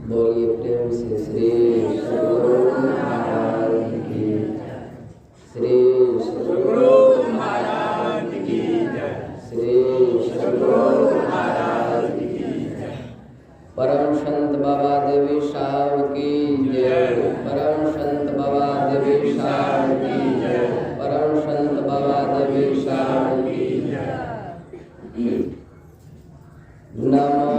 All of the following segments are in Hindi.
बोलिए प्रेम से श्री सद्गुरु महाराज की जय। श्री सद्गुरु महाराज की जय। श्री सद्गुरु महाराज की जय। परम संत बाबा देवी साहब की जय। परम संत बाबा देवी साहब की जय। परम संत बाबा देवी साहब की जय। नमो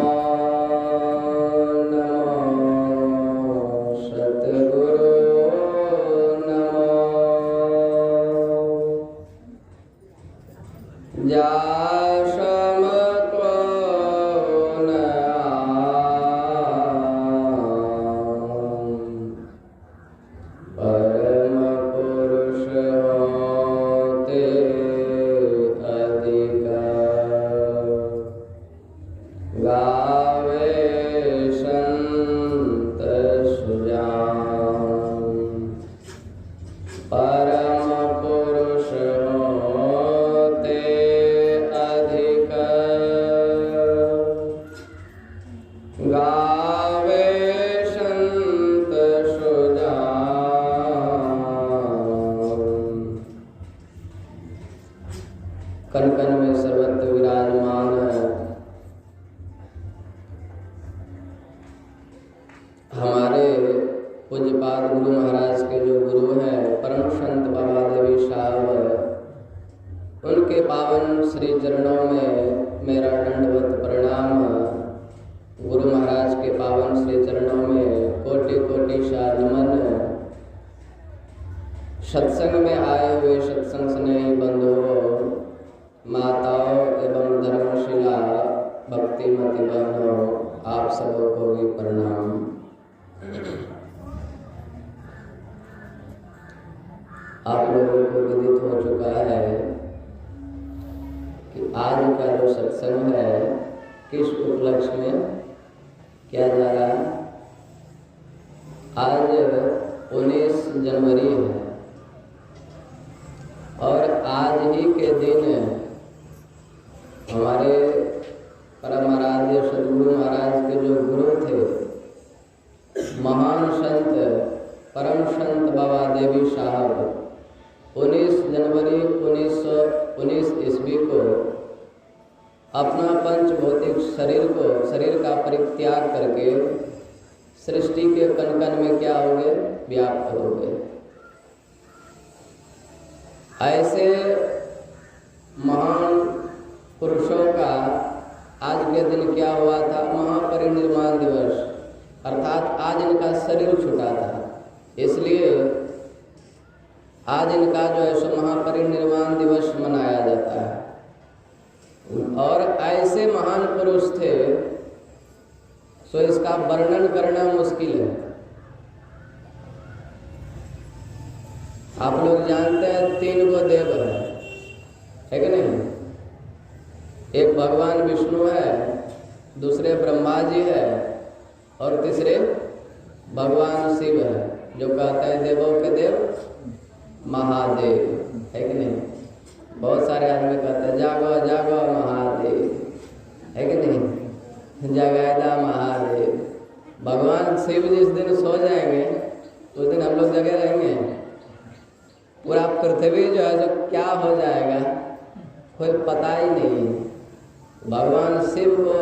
कण कण में सर्वत्र विराजमान हमारे पूज्यपाद गुरु महाराज के जो गुरु हैं परम संत बाबा देवी साहब, उनके पावन श्री चरणों में मेरा दंडवत प्रणाम। गुरु महाराज के पावन श्री चरणों में कोटि कोटि सा नमन। सत्संग में आए हुए सत्संग स्नेही बंधुओं, माताओं एवं धर्मशिला भक्तिमती बहनों, आप सबों को भी प्रणाम। आप लोगों को विदित हो चुका है कि आज का जो सत्संग है किस उपलक्ष्य में किया जा रहा है। आज 19 जनवरी है और आज ही के दिन हमारे परम आराध्य सद्गुरु महाराज के जो गुरु थे, महान संत परम संत बाबा देवी साहब 19 जनवरी 1919 ईस्वी को अपना पंच भौतिक शरीर का परित्याग करके सृष्टि के कण कण में क्या हो गए, व्याप्त हो गए। ऐसे महान पुरुषों का आज के दिन क्या हुआ था, महापरिनिर्वाण दिवस, अर्थात आज इनका शरीर छूटा था, इसलिए आज इनका जो है सो महापरिनिर्वाण दिवस मनाया जाता है। और ऐसे महान पुरुष थे सो इसका वर्णन करना मुश्किल है। आप लोग जानते हैं 3 गो देव है कि नहीं। एक भगवान विष्णु है, दूसरे ब्रह्मा जी है और तीसरे भगवान शिव है, जो कहते हैं देवों के देव महादेव, है कि नहीं। बहुत सारे आदमी कहते हैं जागो जागो महादेव, है कि नहीं, जगादा महादेव। भगवान शिव जिस दिन सो जाएंगे उस दिन हम लोग जगे रहेंगे। पूरा पृथ्वी जो है जो क्या हो जाएगा कोई पता ही नहीं। भगवान शिव को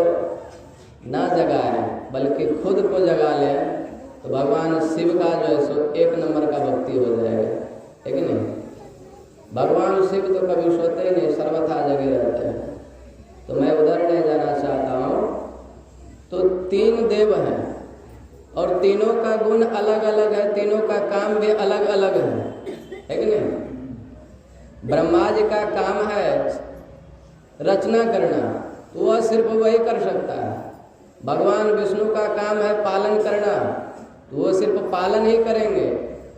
ना जगाए बल्कि खुद को जगा ले तो भगवान शिव का जो है सो 1 नंबर का भक्ति हो जाएगा, है कि नहीं। भगवान शिव तो कभी सोते ही नहीं, सर्वथा जगे रहते हैं। तो मैं उधर नहीं जाना चाहता हूँ। तो 3 देव हैं और तीनों का गुण अलग अलग है, तीनों का काम भी अलग अलग है कि नहीं। ब्रह्मा जी का काम है रचना करना, तो वह सिर्फ वही कर सकता है। भगवान विष्णु का काम है पालन करना, तो वो सिर्फ पालन ही करेंगे।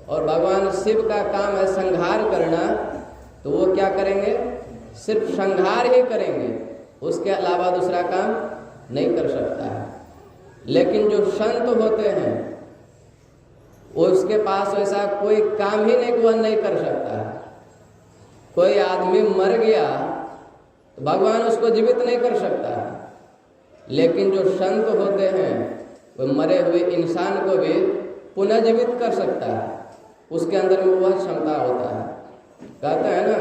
और भगवान शिव का काम है संहार करना, तो वो क्या करेंगे, सिर्फ संहार ही करेंगे, उसके अलावा दूसरा काम नहीं कर सकता है। लेकिन जो संत होते हैं उसके पास ऐसा कोई काम ही नहीं कि वह नहीं कर सकता है। कोई आदमी मर गया तो भगवान उसको जीवित नहीं कर सकता है, लेकिन जो संत होते हैं वो मरे हुए इंसान को भी पुनर्जीवित कर सकता है, उसके अंदर में वह क्षमता होता है। कहते हैं ना,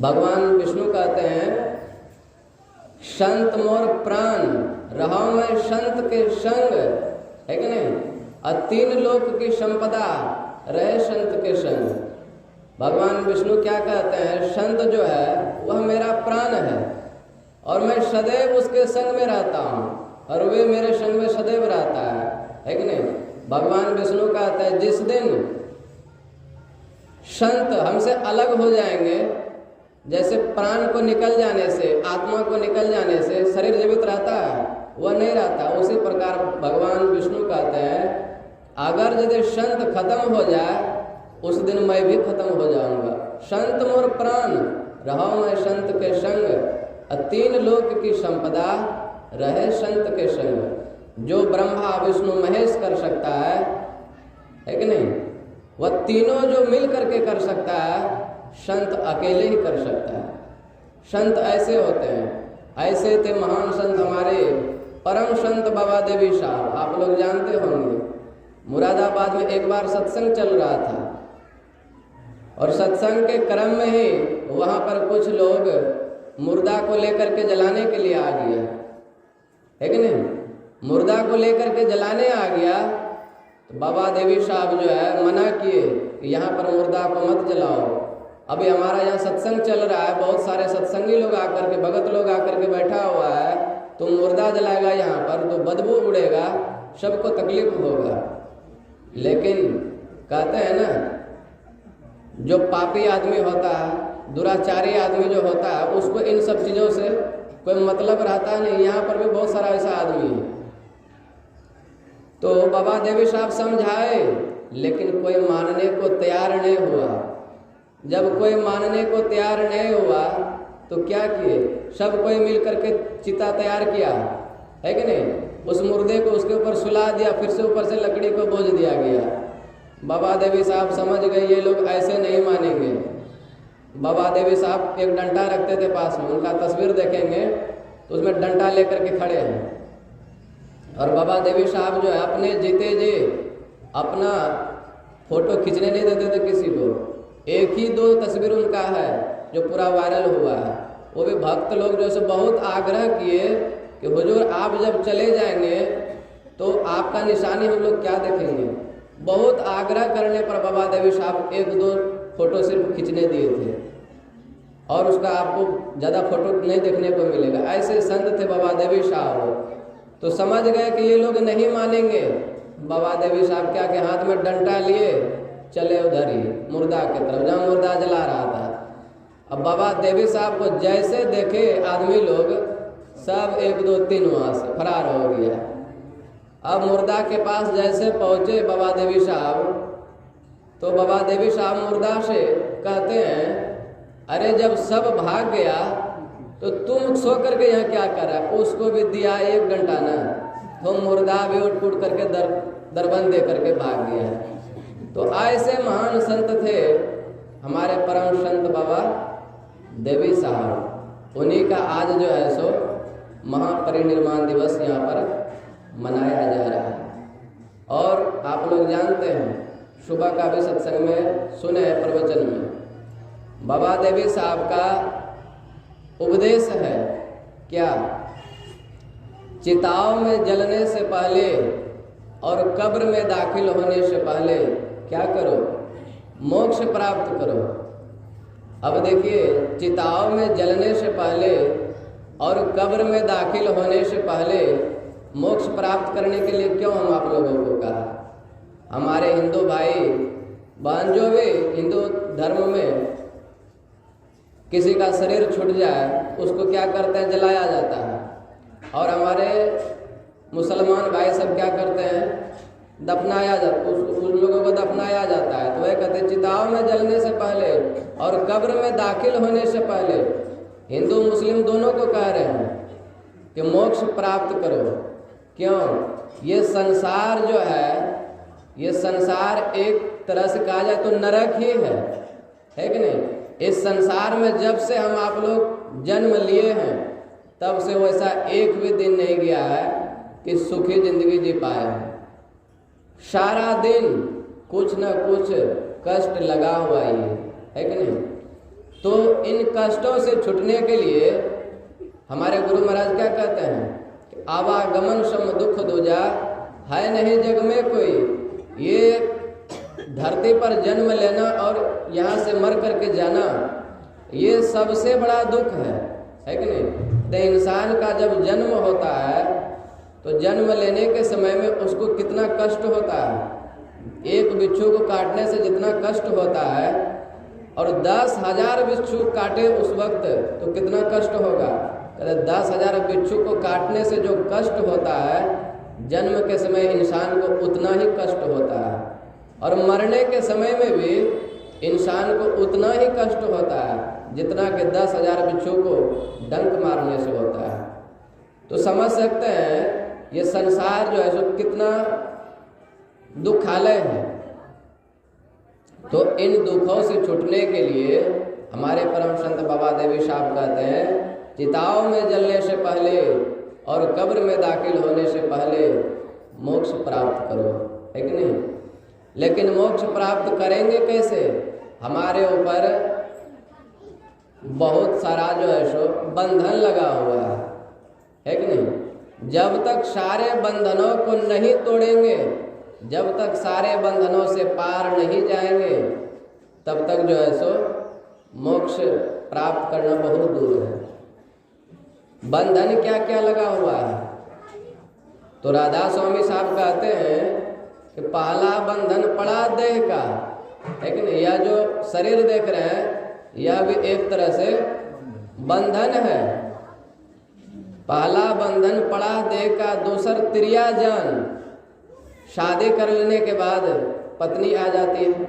भगवान विष्णु कहते हैं, संत मोर प्राण रहो मैं संत के संग, है कि नहीं, और 3 लोक की संपदा रहे संत के संग। भगवान विष्णु क्या कहते हैं, संत जो है वह मेरा प्राण है और मैं सदैव उसके संग में रहता हूँ और वे मेरे संग में सदैव रहता है कि नहीं। भगवान विष्णु कहते हैं, जिस दिन संत हमसे अलग हो जाएंगे, जैसे प्राण को निकल जाने से, आत्मा को निकल जाने से शरीर जीवित रहता है, वह नहीं रहता, उसी प्रकार भगवान विष्णु कहते हैं, अगर यदि संत खत्म हो जाए उस दिन मैं भी खत्म हो जाऊंगा। संत मोर प्राण रहो मैं संत के संग, 3 लोक की संपदा रहे संत के संग। जो ब्रह्मा विष्णु महेश कर सकता है कि नहीं, वह तीनों जो मिल करके कर सकता है, संत अकेले ही कर सकता है। संत ऐसे होते हैं, ऐसे थे महान संत हमारे परम संत बाबा देवी साहब, आप लोग जानते होंगे। मुरादाबाद में एक बार सत्संग चल रहा था और सत्संग के क्रम में ही वहाँ पर कुछ लोग मुर्दा को लेकर के जलाने के लिए आ गया, है कि नहीं। मुर्दा को लेकर के जलाने आ गया तो बाबा देवी साहब जो है मना किए कि यहाँ पर मुर्दा को मत जलाओ, अभी हमारा यहाँ सत्संग चल रहा है, बहुत सारे सत्संगी लोग आकर के, भगत लोग आकर के बैठा हुआ है, तो मुर्दा जलाएगा यहाँ पर तो बदबू उड़ेगा, सबको तकलीफ होगा। लेकिन कहते हैं ना, जो पापी आदमी होता है, दुराचारी आदमी जो होता है, उसको इन सब चीज़ों से कोई मतलब रहता नहीं। यहाँ पर भी बहुत सारा ऐसा आदमी है। तो बाबा देवी साहब समझाए, लेकिन कोई मानने को तैयार नहीं हुआ। जब कोई मानने को तैयार नहीं हुआ तो क्या किए, सब कोई मिल करके चिता तैयार किया, है कि नहीं। उस मुर्दे को उसके ऊपर सुला दिया, फिर से ऊपर से लकड़ी को बोझ दिया गया। बाबा देवी साहब समझ गए ये लोग ऐसे नहीं मानेंगे। बाबा देवी साहब एक डंडा रखते थे पास में, उनका तस्वीर देखेंगे तो उसमें डंडा लेकर के खड़े हैं। और बाबा देवी साहब जो है अपने जीते जी अपना फोटो खींचने नहीं देते थे किसी को। एक ही 2 तस्वीर उनका है जो पूरा वायरल हुआ है। वो भी भक्त लोग जो है बहुत आग्रह किए कि हुजूर आप जब चले जाएंगे तो आपका निशानी हम लोग क्या देखेंगे। बहुत आग्रह करने पर बाबा देवी साहब 1-2 फोटो सिर्फ खींचने दिए थे और उसका आपको ज़्यादा फोटो नहीं देखने को मिलेगा। ऐसे संत थे बाबा देवी साहब। तो समझ गए कि ये लोग नहीं मानेंगे। बाबा देवी साहब क्या के हाथ में डंडा लिए चले उधर ही मुर्दा की तरफ, जहाँ मुर्दा जला रहा था। अब बाबा देवी साहब को जैसे देखे आदमी लोग, सब 1-2-3 वहाँ से फरार हो गया। अब मुर्दा के पास जैसे पहुँचे बाबा देवी साहब, तो बाबा देवी साहब मुर्दा से कहते हैं, अरे जब सब भाग गया तो तुम सो करके यहाँ क्या कर रहा है। उसको भी दिया 1 घंटा ना, तो मुर्दा भी उठ करके दरबंद दे करके भाग गया। तो ऐसे महान संत थे हमारे परम संत बाबा देवी साहब। उन्हीं का आज जो है सो महापरिनिर्वाण दिवस यहाँ पर मनाया जा रहा है। और आप लोग जानते हैं, सुबह का भी सत्संग में सुने प्रवचन में बाबा देवी साहब का उपदेश है क्या, चिताओं में जलने से पहले और कब्र में दाखिल होने से पहले क्या करो, मोक्ष प्राप्त करो। अब देखिए, चिताओं में जलने से पहले और कब्र में दाखिल होने से पहले मोक्ष प्राप्त करने के लिए क्यों हम आप लोगों को कहा। हमारे हिंदू भाई बहन जो भी हिंदू धर्म में किसी का शरीर छूट जाए उसको क्या करते हैं, जलाया जाता है। और हमारे मुसलमान भाई सब क्या करते हैं, दफनाया जाता, उन लोगों को दफनाया जाता है। तो वह कहते हैं चिताओं में जलने से पहले और कब्र में दाखिल होने से पहले हिंदू मुस्लिम दोनों को कह रहे हैं कि मोक्ष प्राप्त करो। क्यों, ये संसार जो है, ये संसार एक तरह से कहा जाए तो नरक ही है कि नहीं। इस संसार में जब से हम आप लोग जन्म लिए हैं तब से वैसा एक भी दिन नहीं गया है कि सुखी जिंदगी जी पाए हैं। सारा दिन कुछ न कुछ कष्ट लगा हुआ ही है कि नहीं। तो इन कष्टों से छूटने के लिए हमारे गुरु महाराज क्या कहते हैं कि आवागमन सम दुख दूजा, है नहीं जग में कोई। ये धरती पर जन्म लेना और यहाँ से मर करके जाना, ये सबसे बड़ा दुख है कि नहीं। तो इंसान का जब जन्म होता है तो जन्म लेने के समय में उसको कितना कष्ट होता है। एक बिच्छू को काटने से जितना कष्ट होता है और 10,000 बिच्छू काटे उस वक्त तो कितना कष्ट होगा। 10,000 बिच्छू को काटने से जो कष्ट होता है, जन्म के समय इंसान को उतना ही कष्ट होता है और मरने के समय में भी इंसान को उतना ही कष्ट होता है जितना कि 10,000 बिच्छू को डंक मारने से होता है। तो समझ सकते हैं ये संसार जो है सो कितना दुखालय है। तो इन दुखों से छूटने के लिए हमारे परम संत बाबा देवी साहब कहते हैं, चिताओं में जलने से पहले और कब्र में दाखिल होने से पहले मोक्ष प्राप्त करो, है कि नहीं। लेकिन मोक्ष प्राप्त करेंगे कैसे? हमारे ऊपर बहुत सारा जो है सो बंधन लगा हुआ है कि नहीं। जब तक सारे बंधनों को नहीं तोड़ेंगे, जब तक सारे बंधनों से पार नहीं जाएंगे, तब तक जो है सो मोक्ष प्राप्त करना बहुत दूर है। बंधन क्या क्या लगा हुआ है? तो राधा स्वामी साहब कहते हैं कि पहला बंधन पड़ा देह का, है कि नहीं। यह जो शरीर देख रहे हैं यह भी एक तरह से बंधन है। पहला बंधन पड़ा देह का, दूसर त्रिया जान। शादी कर लेने के बाद पत्नी आ जाती है,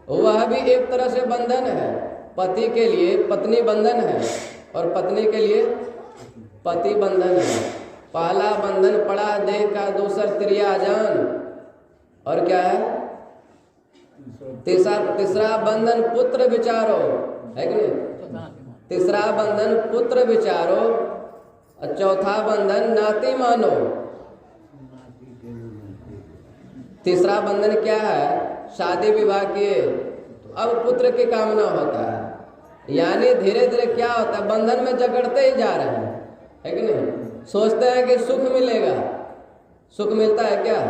वह भी एक तरह से बंधन है। पति के लिए पत्नी बंधन है और पत्नी के लिए पति बंधन है। पहला बंधन पड़ा देह का, दूसर त्रिया जान, और क्या है तीसरा बंधन पुत्र विचारो, है कि नहीं। तीसरा बंधन पुत्र विचारो और चौथा बंधन नाती मानो। तीसरा बंधन क्या है? शादी विवाह किए तो अब पुत्र की कामना होता है। यानी धीरे धीरे क्या होता है, बंधन में जकड़ते ही जा रहे हैं, है कि नहीं। सोचते हैं कि सुख मिलेगा, सुख मिलता है क्या?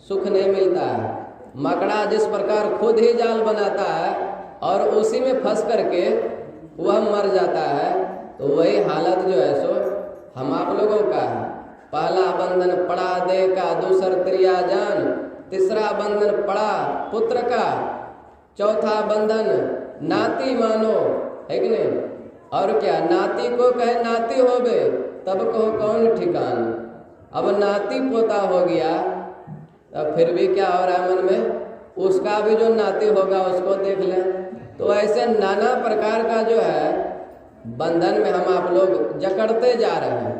सुख नहीं मिलता है। मकड़ा जिस प्रकार खुद ही जाल बनाता है और उसी में फंस करके वह मर जाता है, तो वही हालत जो है सो हम आप लोगों का है। पहला बंधन पड़ा देह का, दूसर त्रिया जान, तीसरा बंधन पड़ा पुत्र का, चौथा बंधन नाती मानो, है कि नहीं। और क्या, नाती को कहे नाती होबे तब कहो कौन ठिकान। अब नाती पोता हो गया तब फिर भी क्या हो रहा है मन में, उसका भी जो नाती होगा उसको देख लें। तो ऐसे नाना प्रकार का जो है बंधन में हम आप लोग जकड़ते जा रहे हैं,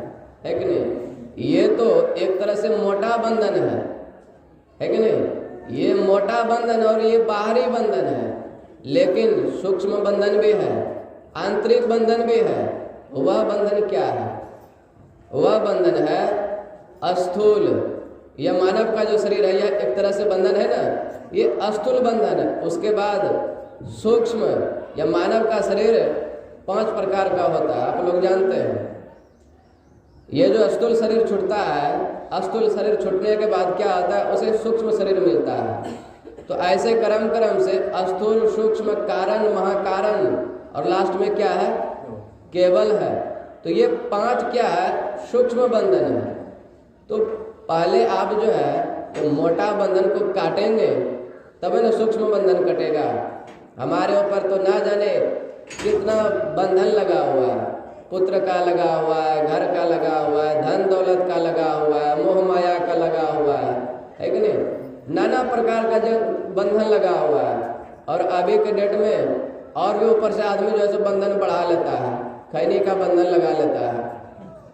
है कि नहीं। ये तो एक तरह से मोटा बंधन है कि नहीं। ये मोटा बंधन और ये बाहरी बंधन है, लेकिन सूक्ष्म बंधन भी है, आंतरिक बंधन भी है। वह बंधन क्या है? वह बंधन है अस्थूल। यह मानव का जो शरीर है यह एक तरह से बंधन है ना, ये अस्थूल बंधन है। उसके बाद सूक्ष्म, या मानव का शरीर 5 प्रकार का होता है, आप लोग जानते हैं। ये जो अस्थूल शरीर छूटता है, अस्थूल शरीर छूटने के बाद क्या आता है, उसे सूक्ष्म शरीर मिलता है। तो ऐसे क्रम क्रम से अस्थूल, सूक्ष्म, कारण, महाकारण और लास्ट में क्या है, केवल है। तो ये 5 क्या है, सूक्ष्म बंधन है। तो पहले आप जो है तो मोटा बंधन को काटेंगे तब ना सूक्ष्म बंधन कटेगा। हमारे ऊपर तो ना जाने कितना बंधन लगा हुआ है, पुत्र का लगा हुआ है, घर का लगा हुआ है, धन दौलत का लगा हुआ है, मोह माया का लगा हुआ है कि नहीं। नाना प्रकार का जो बंधन लगा हुआ है। और अभी के डेट में और भी ऊपर से आदमी जो है सो बंधन बढ़ा लेता है, खैनी का बंधन लगा लेता है।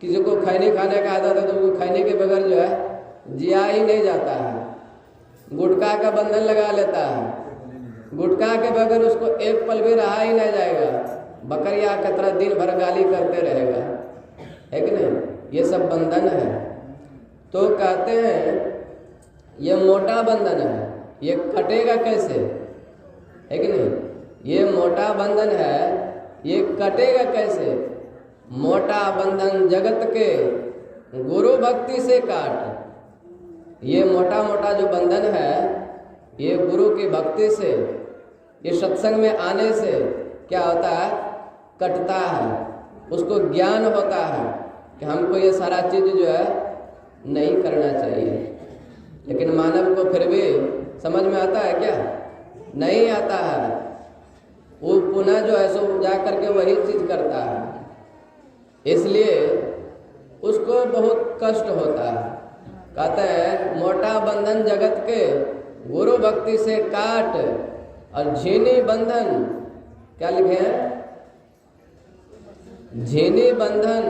किसी को खैनी खाने का आदत है तो उसको खैनी के बगैर जो है जिया ही नहीं जाता है। गुटखा का बंधन लगा लेता है, गुटखा के बगैर उसको एक पल भी रहा ही नहीं जाएगा। बकरिया की तरह दिन भर गाली करते रहेगा, है कि नहीं, ये सब बंधन है। तो कहते हैं ये मोटा बंधन है, ये कटेगा कैसे, है कि नहीं, ये मोटा बंधन है, ये कटेगा कैसे। मोटा बंधन जगत के गुरु भक्ति से काट। ये मोटा मोटा जो बंधन है ये गुरु की भक्ति से, ये सत्संग में आने से क्या होता है, कटता है। उसको ज्ञान होता है कि हमको ये सारा चीज जो है नहीं करना चाहिए। लेकिन मानव को फिर भी समझ में आता है क्या, नहीं आता है। वो पुनः जो है सो जा करके वही चीज करता है, इसलिए उसको बहुत कष्ट होता है। कहते हैं मोटा बंधन जगत के गुरु भक्ति से काट, और झीनी बंधन, क्या लिखे हैं, झीनी बंधन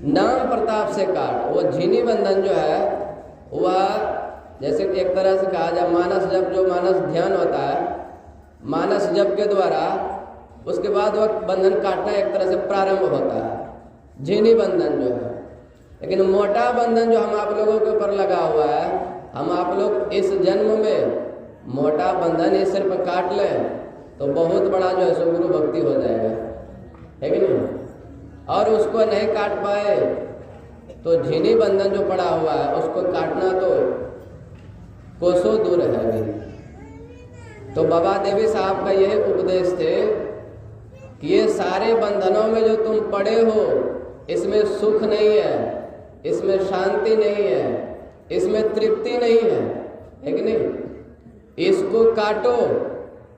नाम प्रताप से काट। वो झीनी बंधन जो है वह जैसे एक तरह से कहा जाए मानस जप, जो मानस ध्यान होता है, मानस जप के द्वारा उसके बाद वह बंधन काटना एक तरह से प्रारंभ होता है, झीनी बंधन जो है। लेकिन मोटा बंधन जो हम आप लोगों के ऊपर लगा हुआ है, हम आप लोग इस जन्म में मोटा बंधन ये सिर्फ काट लें तो बहुत बड़ा जो है सो गुरु भक्ति हो जाएगा, है कि नहीं। और उसको नहीं काट पाए तो झीनी बंधन जो पड़ा हुआ है उसको काटना तो कोसों दूर है अभी। तो बाबा देवी साहब का यही उपदेश थे कि ये सारे बंधनों में जो तुम पड़े हो इसमें सुख नहीं है, इसमें शांति नहीं है, इसमें तृप्ति नहीं है कि नहीं। इसको काटो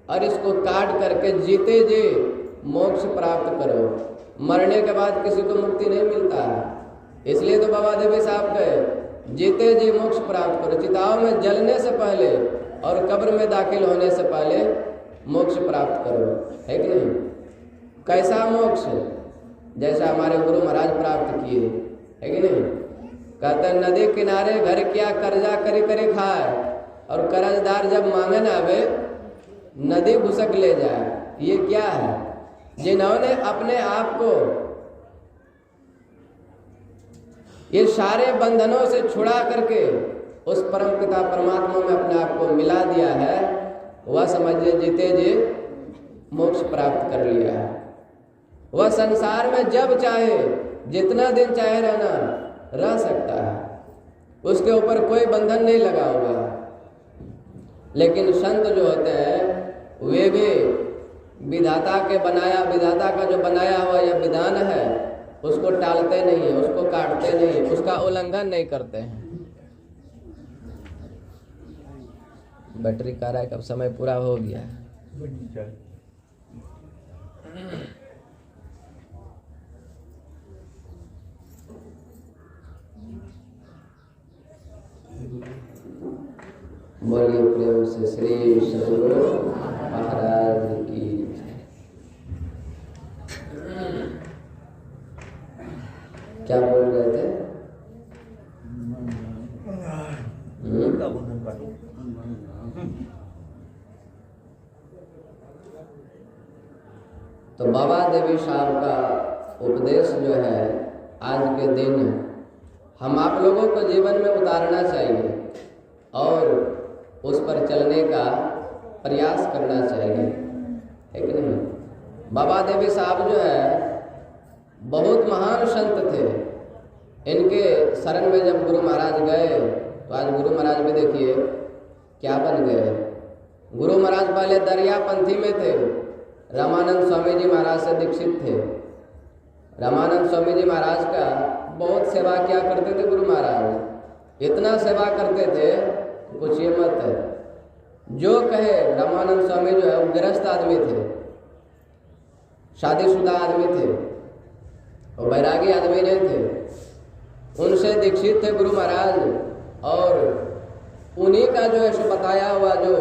और इसको काट करके जीते जी मोक्ष प्राप्त करो। मरने के बाद किसी को मुक्ति नहीं मिलता है, इसलिए तो बाबा देवी साहब कहे जीते जी मोक्ष प्राप्त करो। चिताओं में जलने से पहले और कब्र में दाखिल होने से पहले मोक्ष प्राप्त करो, है कि नहीं। कैसा मोक्ष, जैसा हमारे गुरु महाराज प्राप्त किए, है कि नहीं। कहते हैं नदी किनारे घर क्या कर्जा करी करी खाए, और कर्जदार जब मांगे ना आवे नदी घुसक ले जाए। ये क्या है, जिन्होंने अपने आप को ये सारे बंधनों से छुड़ा करके उस परम पिता परमात्मा में अपने आप को मिला दिया है, वह समझिए जीते जी मोक्ष प्राप्त कर लिया है। वह संसार में जब चाहे जितना दिन चाहे रहना रह सकता है, उसके ऊपर कोई बंधन नहीं लगा हुआ। लेकिन संत जो होते हैं वे भी विधाता का जो बनाया हुआ यह विधान है उसको टालते नहीं है, उसको काटते नहीं, उसका उल्लंघन नहीं करते हैं। बैटरी कह रहा है कब समय पूरा हो गया है। बोलिए प्रेम से श्री सद्गुरु महाराज की। क्या बोल रहे थे? तो बाबा देवी साहब का उपदेश जो है आज के दिन हम आप लोगों को जीवन में उतारना चाहिए और उस पर चलने का प्रयास करना चाहिए, है कि नहीं। बाबा देवी साहब जो है बहुत महान संत थे। इनके शरण में जब गुरु महाराज गए तो आज गुरु महाराज भी देखिए क्या बन गए। गुरु महाराज पहले दरियापंथी में थे, रामानंद स्वामी जी महाराज से दीक्षित थे। रामानंद स्वामी जी महाराज का बहुत सेवा किया करते थे गुरु महाराज, इतना सेवा करते थे कुछ ये मत है। जो कहे रामानंद स्वामी जो है वो गृहस्थ आदमी थे, शादीशुदा आदमी थे और बैरागी आदमी नहीं थे। उनसे दीक्षित थे गुरु महाराज और उन्हीं का जो है सो बताया हुआ जो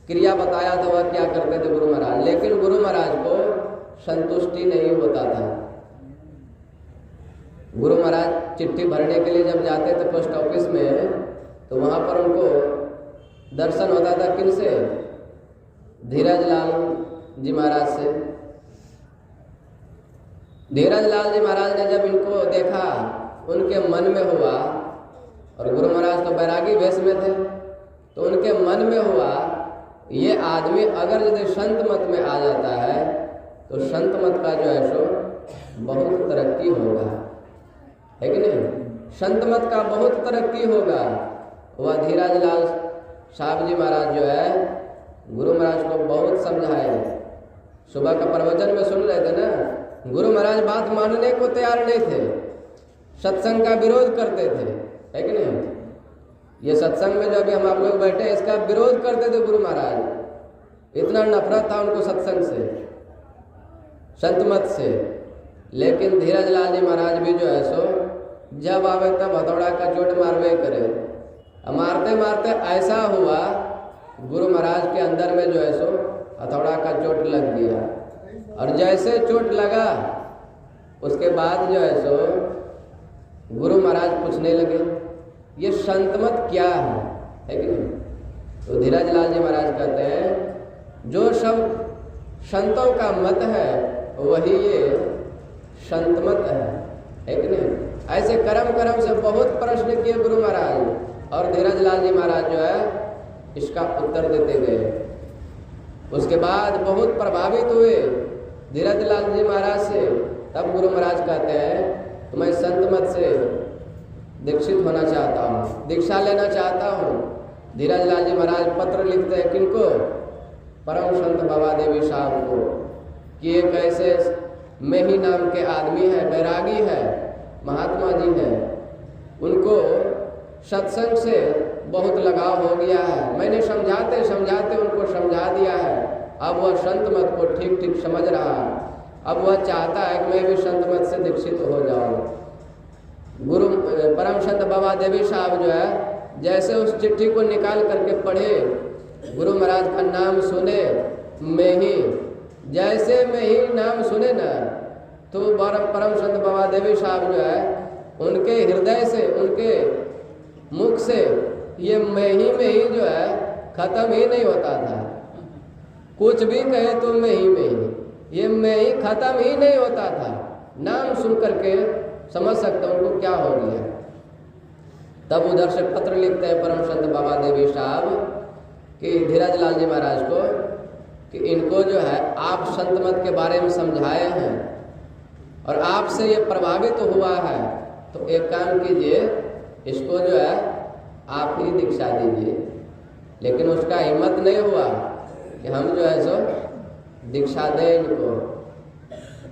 क्रिया बताया था वह क्या करते थे गुरु महाराज। लेकिन गुरु महाराज को संतुष्टि नहीं होता था। गुरु महाराज चिट्ठी भरने के लिए जब जाते थे पोस्ट ऑफिस में तो वहाँ पर उनको दर्शन होता था किनसे, धीरज लाल जी महाराज से। धीरज लाल जी महाराज ने जब इनको देखा, उनके मन में हुआ, और गुरु महाराज तो बैरागी वेश में थे, तो उनके मन में हुआ ये आदमी अगर यदि संत मत में आ जाता है तो संत मत का जो है सो बहुत तरक्की होगा, है कि नहीं? संत मत का बहुत तरक्की होगा। वह धीरज लाल साहब जी महाराज जो है गुरु महाराज को बहुत समझाए। सुबह का प्रवचन में सुन रहे थे ना, गुरु महाराज बात मानने को तैयार नहीं थे, सत्संग का विरोध करते थे, है कि नहीं? ये सत्संग में जो अभी हम आप लोग बैठे इसका विरोध करते थे गुरु महाराज। इतना नफरत था उनको सत्संग से, संत मत से। लेकिन धीरज लाल जी महाराज भी जो है सो जब आवे तब हथौड़ा का चोट मारवे करे। मारते मारते ऐसा हुआ गुरु महाराज के अंदर में जो है सो हथौड़ा का चोट लग गया, और जैसे चोट लगा उसके बाद जो है सो गुरु महाराज पूछने लगे ये संतमत क्या है कि नहीं? तो धीरज लाल जी महाराज कहते हैं जो सब संतों का मत है वही ये संतमत है कि नहीं? ऐसे कर्म कर्म से बहुत प्रश्न किए गुरु महाराज, और धीरज लाल जी महाराज जो है इसका उत्तर देते गए। उसके बाद बहुत प्रभावित हुए धीरज लाल जी महाराज से। तब गुरु महाराज कहते हैं तो मैं संत मत से दीक्षित होना चाहता हूँ, दीक्षा लेना चाहता हूँ। धीरज लाल जी महाराज पत्र लिखते हैं किनको? परम संत बाबा देवी साहब को, कि एक ऐसे मेही नाम के आदमी है, बैरागी है, महात्मा जी हैं, उनको सत्संग से बहुत लगाव हो गया है। मैंने समझाते समझाते उनको समझा दिया है, अब वह संत मत को ठीक ठीक समझ रहा है। अब वह चाहता है कि मैं भी संत मत से दीक्षित हो जाऊँ। गुरु परम संत बाबा देवी साहब जो है जैसे उस चिट्ठी को निकाल करके पढ़े, गुरु महाराज का नाम सुने, मेही, जैसे मेही नाम सुने ना तो परम संत बाबा देवी साहब जो है उनके हृदय से, उनके मुख से ये मेही जो है खत्म ही नहीं होता था। कुछ भी कहे तो मेही, ये मेही खत्म ही नहीं होता था। नाम सुन करके समझ सकते उनको क्या हो गया। तब उधर से पत्र लिखते हैं परम संत बाबा देवी साहब कि धीरज लाल जी महाराज को कि इनको जो है आप संत मत के बारे में समझाए हैं और आपसे ये प्रभावित हुआ है, तो एक काम कीजिए, इसको जो है आप ही दीक्षा दीजिए। लेकिन उसका हिम्मत नहीं हुआ कि हम जो है सो दीक्षा दें इनको,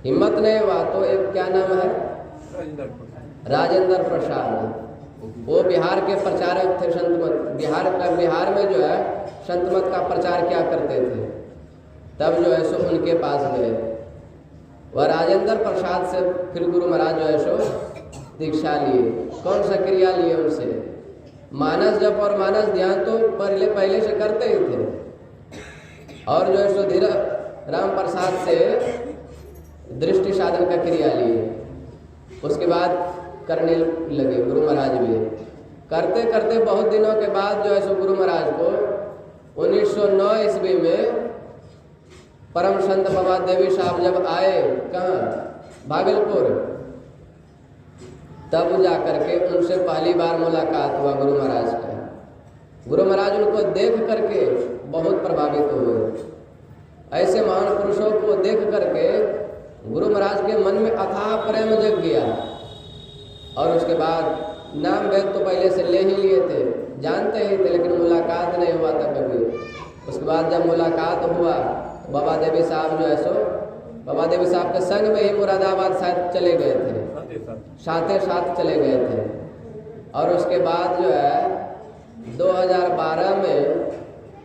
हिम्मत नहीं हुआ। तो एक क्या नाम है, राजेंद्र प्रसाद, वो बिहार के प्रचारक थे संत मत। बिहार में जो है संत मत का प्रचार क्या करते थे। तब जो है सो उनके पास गए, वह राजेंद्र प्रसाद से फिर गुरु महाराज जो है सो दीक्षा लिए। कौन सा क्रिया लिए उनसे? मानस जप और मानस ध्यान तो पहले से करते ही थे, और जो है सो धीरे राम प्रसाद से दृष्टि साधन का क्रिया लिए। उसके बाद करने लगे गुरु महाराज भी। करते करते बहुत दिनों के बाद जो है सो गुरु महाराज को 1909 ईस्वी में परम संत बाबा देवी साहब जब आए, कहाँ, भागलपुर, तब जा करके उनसे पहली बार मुलाकात हुआ गुरु महाराज का। गुरु महाराज उनको देख करके बहुत प्रभावित हुए। ऐसे महान पुरुषों को देख करके गुरु महाराज के मन में अथाह प्रेम जग गया। और उसके बाद नाम वेद तो पहले से ले ही लिए थे, जानते ही थे, लेकिन मुलाकात नहीं हुआ था कभी। उसके बाद जब मुलाकात हुआ तो बाबा देवी साहब जो है सो बाबा देवी साहब के संग में ही मुरादाबाद शायद चले गए थे, साथ चले गए थे। और उसके बाद जो है 2012 में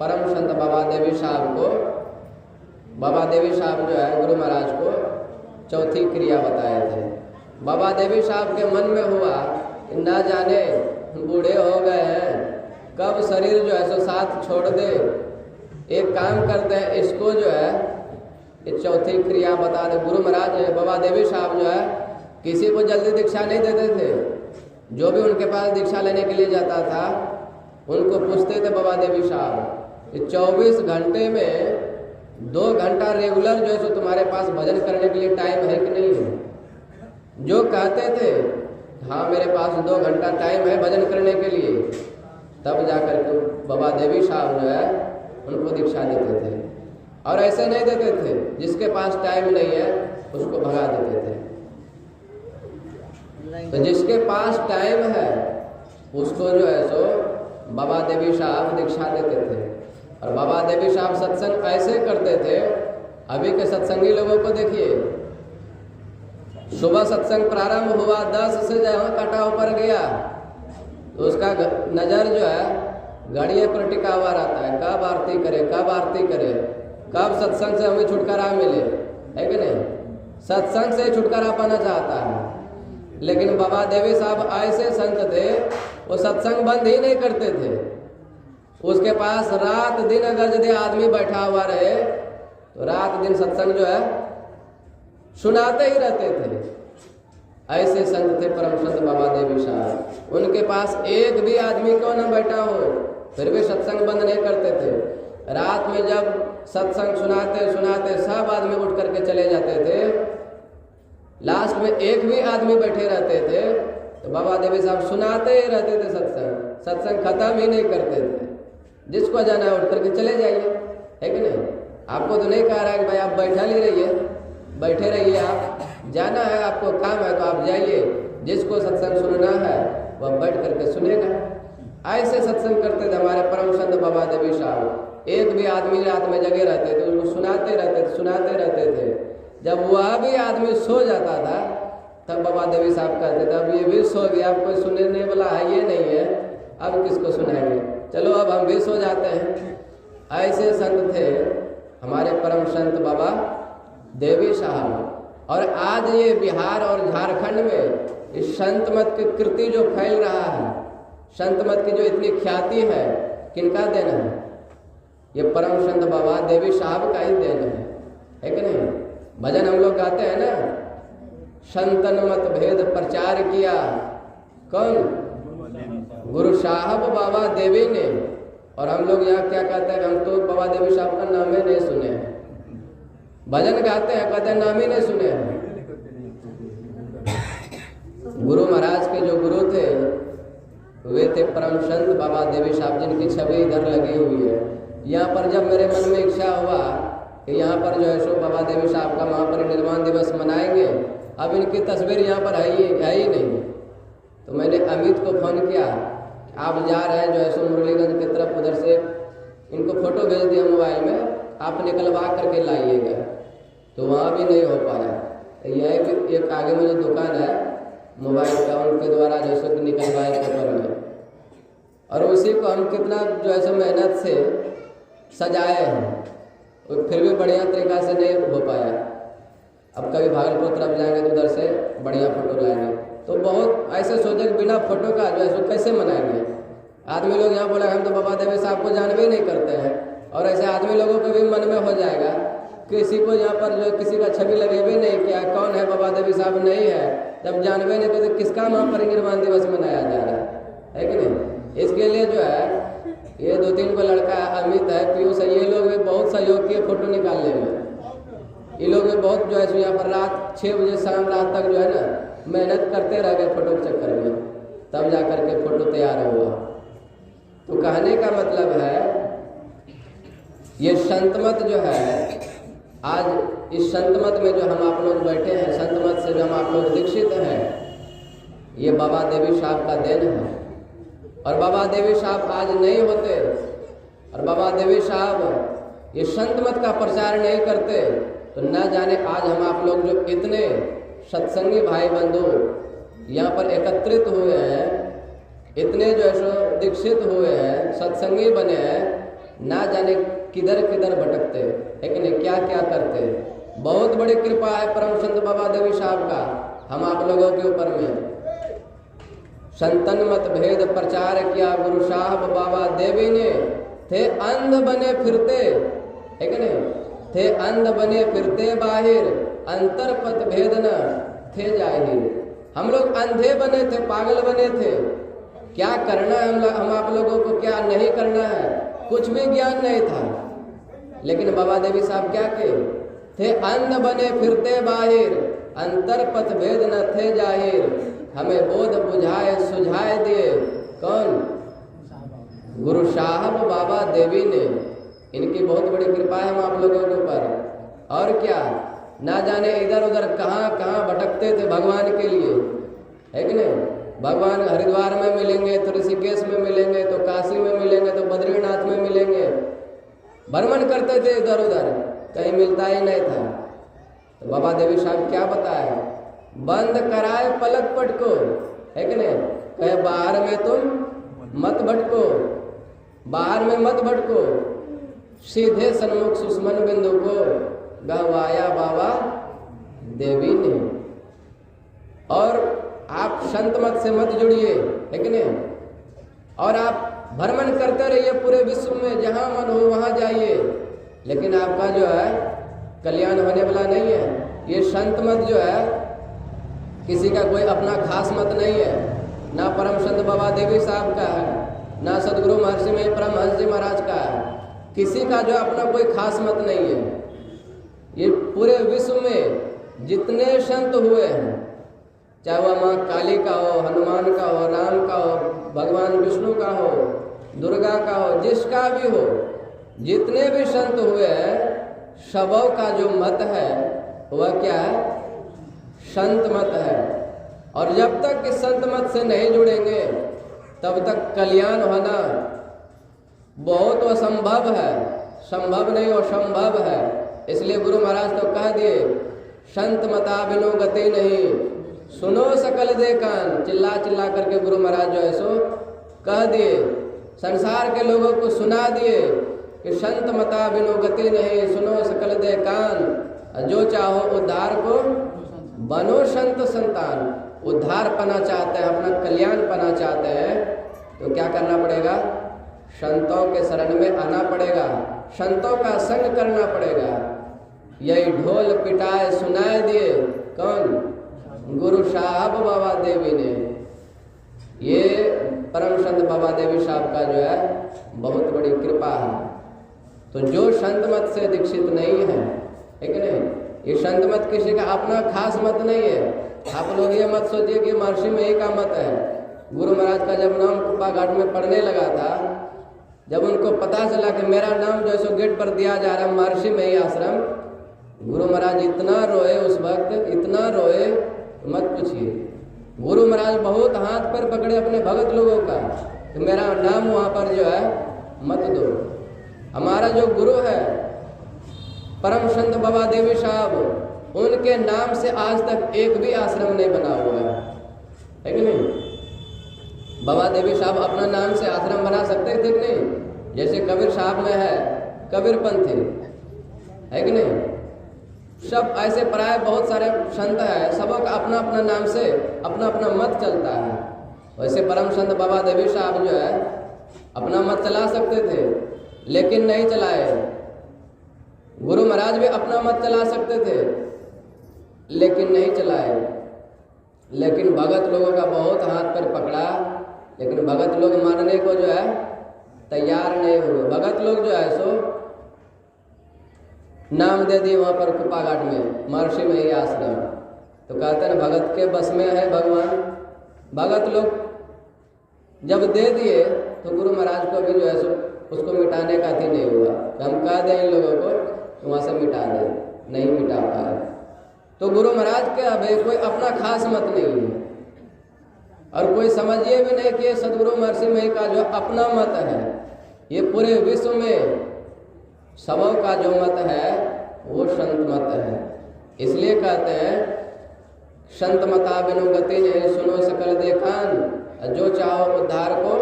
परम संत बाबा देवी साहब जो है गुरु महाराज को चौथी क्रिया बताए थे। बाबा देवी साहब के मन में हुआ कि ना जाने बूढ़े हो गए हैं, कब शरीर जो है सो साथ छोड़ दे। एक काम करते हैं, इसको जो है ये चौथी क्रिया बता दे। गुरु महाराज बाबा देवी साहब जो है किसी को जल्दी दीक्षा नहीं देते थे। जो भी उनके पास दीक्षा लेने के लिए जाता था उनको पूछते थे बाबा देवी साहब, 24 घंटे में 2 घंटा रेगुलर जो है सो तुम्हारे पास भजन करने के लिए टाइम है कि नहीं है? जो कहते थे हाँ मेरे पास 2 घंटा टाइम है भजन करने के लिए, तब जाकर के बाबा देवी साहब जो है उनको दीक्षा देते थे। और ऐसे नहीं देते थे जिसके पास टाइम नहीं है उसको भगा देते थे। तो जिसके पास टाइम है उसको जो है सो बाबा देवी साहब दीक्षा देते थे। और बाबा देवी साहब सत्संग ऐसे करते थे, अभी के सत्संगी लोगों को देखिए, सुबह सत्संग प्रारंभ हुआ 10 से जहाँ काटा ऊपर गया तो उसका नज़र जो है गाड़ियों पर टिका हुआ रहता है, कब आरती करे, कब आरती करे, कब सत्संग से हमें छुटकारा मिले, है कि नहीं। सत्संग से छुटकारा पाना चाहता है। लेकिन बाबा देवी साहब ऐसे संत थे, वो सत्संग बंद ही नहीं करते थे। उसके पास रात दिन अगर यदि आदमी बैठा हुआ रहे तो रात दिन सत्संग जो है सुनाते ही रहते थे। ऐसे संत थे परम संत बाबा देवी साहब। उनके पास एक भी आदमी क्यों न बैठा हो फिर भी सत्संग बंद नहीं करते थे। रात में जब सत्संग सुनाते सुनाते सब आदमी उठ करके चले जाते थे, लास्ट में एक भी आदमी बैठे रहते थे तो बाबा देवी साहब सुनाते ही रहते थे सत्संग। सत्संग खत्म ही नहीं करते थे। जिसको जाना है उठ करके चले जाइए, है कि नहीं। आपको तो नहीं कह रहा है कि भाई आप बैठा ही रहिए, बैठे रहिए, आप जाना है, आपको काम है तो आप जाइए। जिसको सत्संग सुनना है वह बैठ करके सुनेगा। ऐसे सत्संग करते थे हमारे परम संत बाबा देवी साहब। एक भी आदमी रात में जगे रहते थे, उनको सुनाते रहते थे, सुनाते रहते थे। जब वह भी आदमी सो जाता था तब बाबा देवी साहब कहते थे अब ये भी सो गया, अब कोई सुनने वाला है ये नहीं है, अब किसको सुनाएंगे, चलो अब हम भी सो जाते हैं। ऐसे संत थे हमारे परम संत बाबा देवी साहब। और आज ये बिहार और झारखंड में इस संत मत की कृति जो फैल रहा है, संत मत की जो इतनी ख्याति है, किनका देन है? ये परम संत बाबा देवी साहब का ही देन है कि नहीं। भजन हम लोग गाते हैं ना, संतन मत भेद प्रचार किया कौन? गुरु साहब बाबा देवी ने। और हम लोग यहाँ क्या कहते हैं, हम तो बाबा देवी साहब का नाम ही नहीं सुने हैं। भजन गाते हैं, कहते हैं नाम ही नहीं सुने हैं। गुरु महाराज के जो गुरु थे वे थे परम संत बाबा देवी साहब, जिनकी छवि इधर लगी हुई है। यहाँ पर जब मेरे मन में इच्छा हुआ कि यहाँ पर जो है सो बाबा देवी साहब का महापरिनिर्वाण दिवस मनाएंगे, अब इनकी तस्वीर यहाँ पर है ही नहीं। तो मैंने अमित को फ़ोन किया, आप जा रहे हैं जो है सो मुरलीगंज की तरफ, उधर से इनको फ़ोटो भेज दिया मोबाइल में, आप निकलवा करके लाइएगा। तो वहाँ भी नहीं हो पाया। यह भी एक आगे में जो दुकान है मोबाइल का, उनके द्वारा जैसे कि निकलवाए पेपर में, और उसी को हम कितना जो है सो मेहनत से सजाए हैं, और फिर भी बढ़िया तरीक़ा से नहीं हो पाया। अब कभी भागलपुर तरफ जाएंगे तो उधर से बढ़िया फ़ोटो लाएंगे। तो बहुत ऐसे सोचे कि बिना फ़ोटो का जो है सो कैसे मनाएंगे। आदमी लोग यहाँ बोला हम तो बाबा देवी साहब को जानवे नहीं करते हैं, और ऐसे आदमी लोगों के भी मन में हो जाएगा किसी को यहाँ पर जो किसी का छवि लगेबे नहीं किया, कौन है बाबा देवी साहब नहीं है, जब जानवे नहीं करते किसका महापरिनिर्वाण दिवस मनाया जा रहा है कि नहीं। इसके लिए जो है ये 2-3 को लड़का अमित है, पीयूष है, ये लोग भी बहुत सहयोग किए फ़ोटो निकालने में। ये लोग भी बहुत जो है सो यहाँ पर रात 6 बजे शाम रात तक जो है ना मेहनत करते रह गए फ़ोटो के चक्कर में, तब जा कर के फ़ोटो तैयार हुआ। तो कहने का मतलब है ये संतमत जो है, आज इस संतमत में जो हम आप लोग बैठे हैं, संतमत से जो हम आप लोग दीक्षित हैं, ये बाबा देवी साहब का देन है। और बाबा देवी साहब आज नहीं होते और बाबा देवी साहब ये संतमत का प्रचार नहीं करते तो न जाने आज हम आप लोग जो इतने सत्संगी भाई बंधु यहाँ पर एकत्रित हुए हैं, इतने जो है सो दीक्षित हुए हैं, सत्संगी बने हैं, ना जाने किधर किधर भटकते है कि नहीं, क्या क्या करते। बहुत बड़ी कृपा है परम संत बाबा देवी साहब का हम आप लोगों के ऊपर में। संतन मत भेद प्रचार किया गुरु साहब बाबा देवी ने, थे अंध बने फिरते, है कि नहीं, थे अंध बने फिरते बाहिर, अंतर पत भेद न थे जाहिर। हम लोग अंधे बने थे, पागल बने थे, क्या करना है हम आप लोगों को, क्या नहीं करना है, कुछ भी ज्ञान नहीं था। लेकिन बाबा देवी साहब क्या के थे अंध बने फिरते बाहिर, अंतर पथ भेद न थे जाहिर, हमें बोध बुझाए सुझाए दिए कौन? गुरु साहब बाबा देवी ने। इनकी बहुत बड़ी कृपा है हम आप लोगों के ऊपर। और क्या, ना जाने इधर उधर कहाँ कहाँ भटकते थे भगवान के लिए, है कि नहीं? भगवान हरिद्वार में मिलेंगे तो ऋषिकेश में मिलेंगे, तो काशी में मिलेंगे, तो बद्रीनाथ में मिलेंगे, भ्रमण करते थे इधर उधर, कहीं मिलता ही नहीं था। तो बाबा देवी साहब क्या बताए? बंद कराए पलक पटको, है कि नहीं? कहे बाहर में तुम मत भटको, बाहर में मत भटको, सीधे सन्मुख सुषमन बिंदु को गहवाया बाबा देवी ने। और आप संत मत से मत जुड़िए, है कि नहीं? और आप भ्रमण करते रहिए पूरे विश्व में, जहां मन हो वहां जाइए, लेकिन आपका जो है कल्याण होने वाला नहीं है। ये संत मत जो है किसी का कोई अपना खास मत नहीं है, ना परम संत बाबा देवी साहब का है, ना सदगुरु महर्षि में परमहंस जी महाराज का है, किसी का जो अपना कोई खास मत नहीं है। ये पूरे विश्व में जितने संत हुए हैं, चाहे वह माँ काली का हो, हनुमान का हो, राम का हो, भगवान विष्णु का हो, दुर्गा का हो, जिसका भी हो, जितने भी संत हुए हैं, सबों का जो मत है वह क्या है? संत मत है। और जब तक इस संत मत से नहीं जुड़ेंगे तब तक कल्याण होना बहुत असंभव है, संभव नहीं असंभव है। इसलिए गुरु महाराज तो कह दिए, संत मता बिनु गति नहीं, सुनो सकल दे कान। चिल्ला चिल्ला करके गुरु महाराज जो है सो कह दिए, संसार के लोगों को सुना दिए कि संत मता बिनु गति नहीं, सुनो सकल दे कान। जो चाहो उद्धार को बनो संत संतान। उद्धार पाना चाहते हैं, अपना कल्याण पाना चाहते हैं, तो क्या करना पड़ेगा? संतों के शरण में आना पड़ेगा, संतों का संग करना पड़ेगा। यही ढोल पिटाए सुनाए दिए कौन? गुरु साहब बाबा देवी ने। ये परम संत बाबा देवी साहब का जो है बहुत बड़ी कृपा है। तो जो संत मत से दीक्षित नहीं है कि नहीं, ये संत मत किसी का अपना खास मत नहीं है। आप लोग ये मत सोचिए कि महर्षि में ही का मत है। गुरु महाराज का जब नाम कुप्पा घाट में पढ़ने लगा था, जब उनको पता चला कि मेरा नाम जो है सो गेट पर दिया जा रहा है महर्षि में ही आश्रम, गुरु महाराज इतना रोए उस वक्त, इतना रोए मत पूछिए। गुरु महाराज बहुत हाथ पर पकड़े अपने भगत लोगों का कि मेरा नाम वहाँ पर जो है मत दो। हमारा जो गुरु है परम संत बाबा देवी साहब, उनके नाम से आज तक एक भी आश्रम नहीं बना हुआ है कि नहीं? बाबा देवी साहब अपना नाम से आश्रम बना सकते थे कि नहीं? जैसे कबीर साहब में है कबीर पंथी, है कि नहीं? सब ऐसे प्राय बहुत सारे संत हैं, सबों का अपना अपना नाम से अपना अपना मत चलता है। वैसे परम संत बाबा देवी साहब जो है अपना मत चला सकते थे, लेकिन नहीं चलाए। गुरु महाराज भी अपना मत चला सकते थे, लेकिन नहीं चलाए। लेकिन भगत लोगों का बहुत हाथ पर पकड़ा, लेकिन भगत लोग मानने को जो है तैयार नहीं हुए। भगत लोग जो है सो नाम दे दिए वहाँ पर कुप्पा घाट में, महर्षि में ही आश्रम। तो कहते हैं भगत के बस में है भगवान। भगत लोग जब दे दिए तो गुरु महाराज को भी जो है सो उसको मिटाने का भी नहीं हुआ। हम कह दें इन लोगों को तो वहाँ से मिटा दे, नहीं मिटा पाए। तो गुरु महाराज के अब कोई अपना खास मत नहीं है, और कोई समझिए भी नहीं कि ये सदगुरु महर्षि में का जो अपना मत है। ये पूरे विश्व में सबों का जो मत है वो संत मत है। इसलिए कहते हैं संत मता बिनु गति नहीं, सुनो सकल दे कान। जो चाहो उद्धार को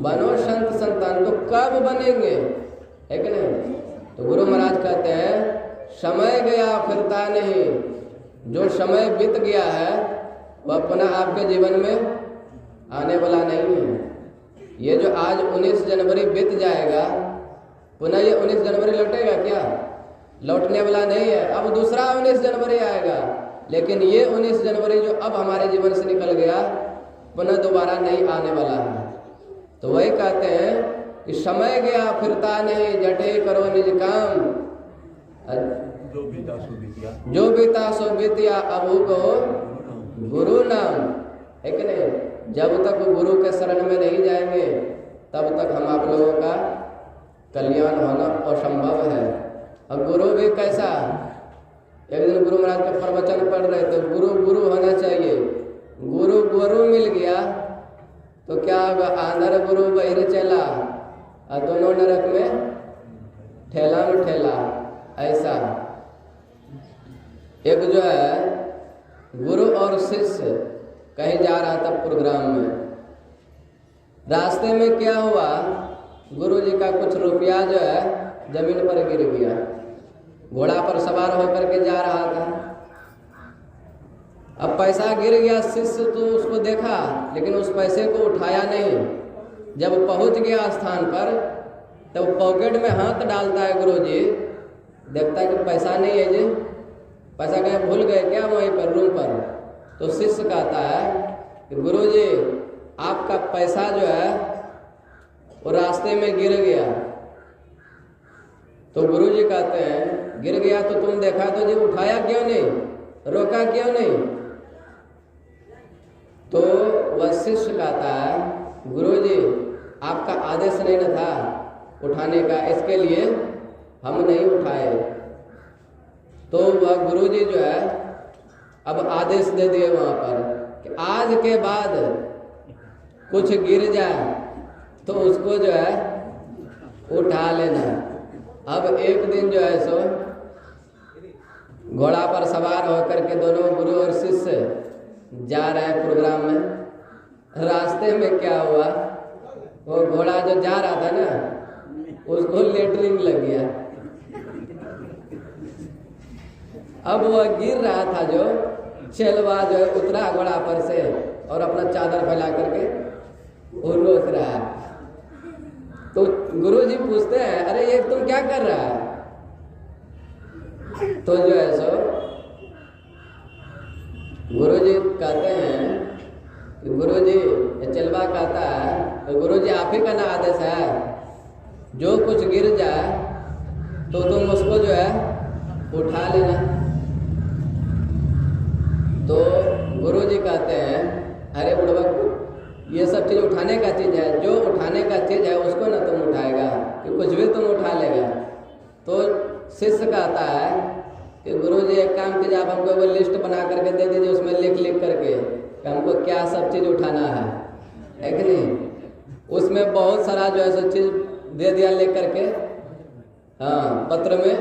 बनो संत संतान। तो कब बनेंगे, है कि नहीं? तो गुरु महाराज कहते हैं समय गया फिरता नहीं। जो समय बीत गया है वह पुनः आपके जीवन में आने वाला नहीं है। ये जो आज 19 जनवरी बीत जाएगा, पुनः ये 19 जनवरी लौटेगा क्या? लौटने वाला नहीं है। अब दूसरा 19 जनवरी आएगा, लेकिन ये 19 जनवरी जो अब हमारे जीवन से निकल गया पुनः दोबारा नहीं आने वाला है। तो वही कहते हैं कि समय गया फिरता नहीं, जटे करो निज काम। जो बीता सो बीतिया अबू को गुरु नाम, है कि नहीं? जब तक गुरु के शरण में नहीं जाएंगे तब तक हम आप लोगों का कल्याण होना असंभव है। और गुरु भी कैसा, एक दिन गुरु महाराज के प्रवचन पढ़ रहे थे, गुरु गुरु होना चाहिए। गुरु गुरु मिल गया तो क्या होगा, आंधर गुरु बहिर चला और दोनों नरक में ठेला में ठेला। ऐसा एक जो है गुरु और शिष्य कहीं जा रहा था प्रोग्राम में, रास्ते में क्या हुआ, गुरु जी का कुछ रुपया जो है जमीन पर गिर गया। घोड़ा पर सवार होकर के जा रहा था, अब पैसा गिर गया। शिष्य तो उसको देखा लेकिन उस पैसे को उठाया नहीं। जब पहुंच गया स्थान पर तब तो पॉकेट में हाथ डालता है गुरु जी, देखता है कि पैसा नहीं है जी, पैसा कहीं भूल गए क्या वहीं पर रूम पर। तो शिष्य कहता है कि गुरु जी आपका पैसा जो है वो रास्ते में गिर गया। तो गुरु जी कहते हैं गिर गया तो तुम देखा तो जी, उठाया क्यों नहीं, रोका क्यों नहीं? तो वह शिष्य कहता है गुरु जी आपका आदेश नहीं न था उठाने का, इसके लिए हम नहीं उठाए। तो वह गुरु जी जो है अब आदेश दे दिए वहाँ पर कि आज के बाद कुछ गिर जाए तो उसको जो है उठा लेना। अब एक दिन जो है सो घोड़ा पर सवार होकर के दोनों गुरु और शिष्य जा रहे हैं प्रोग्राम में। रास्ते में क्या हुआ, वो घोड़ा जो जा रहा था ना उसको लेटरिन लग गया। अब वह गिर रहा था, जो चेलवा जो है उतरा घोड़ा पर से और अपना चादर फैला करके वो रोक रहा है। तो गुरु जी पूछते हैं अरे ये तुम क्या कर रहा है? तो जो है सो गुरु जी कहते हैं कि गुरु जी, चेलवा कहता है तो गुरु जी आप ही का ना आदेश है, जो कुछ गिर जाए तो तुम उसको जो है उठा लेना। तो गुरु जी कहते हैं अरे बुढ़वा ये सब चीज़ उठाने का चीज़ है, जो उठाने का चीज़ है उसको ना तुम उठाएगा कि कुछ भी तुम उठा लेगा। तो शिष्य कहता है कि गुरु जी एक काम कीजिए, आप हमको वो लिस्ट बना करके दे दीजिए, उसमें लिख लिख करके कि हमको क्या सब चीज़ उठाना है कि नहीं। उसमें बहुत सारा जो है सब चीज़ दे दिया लिख करके, हाँ पत्र में,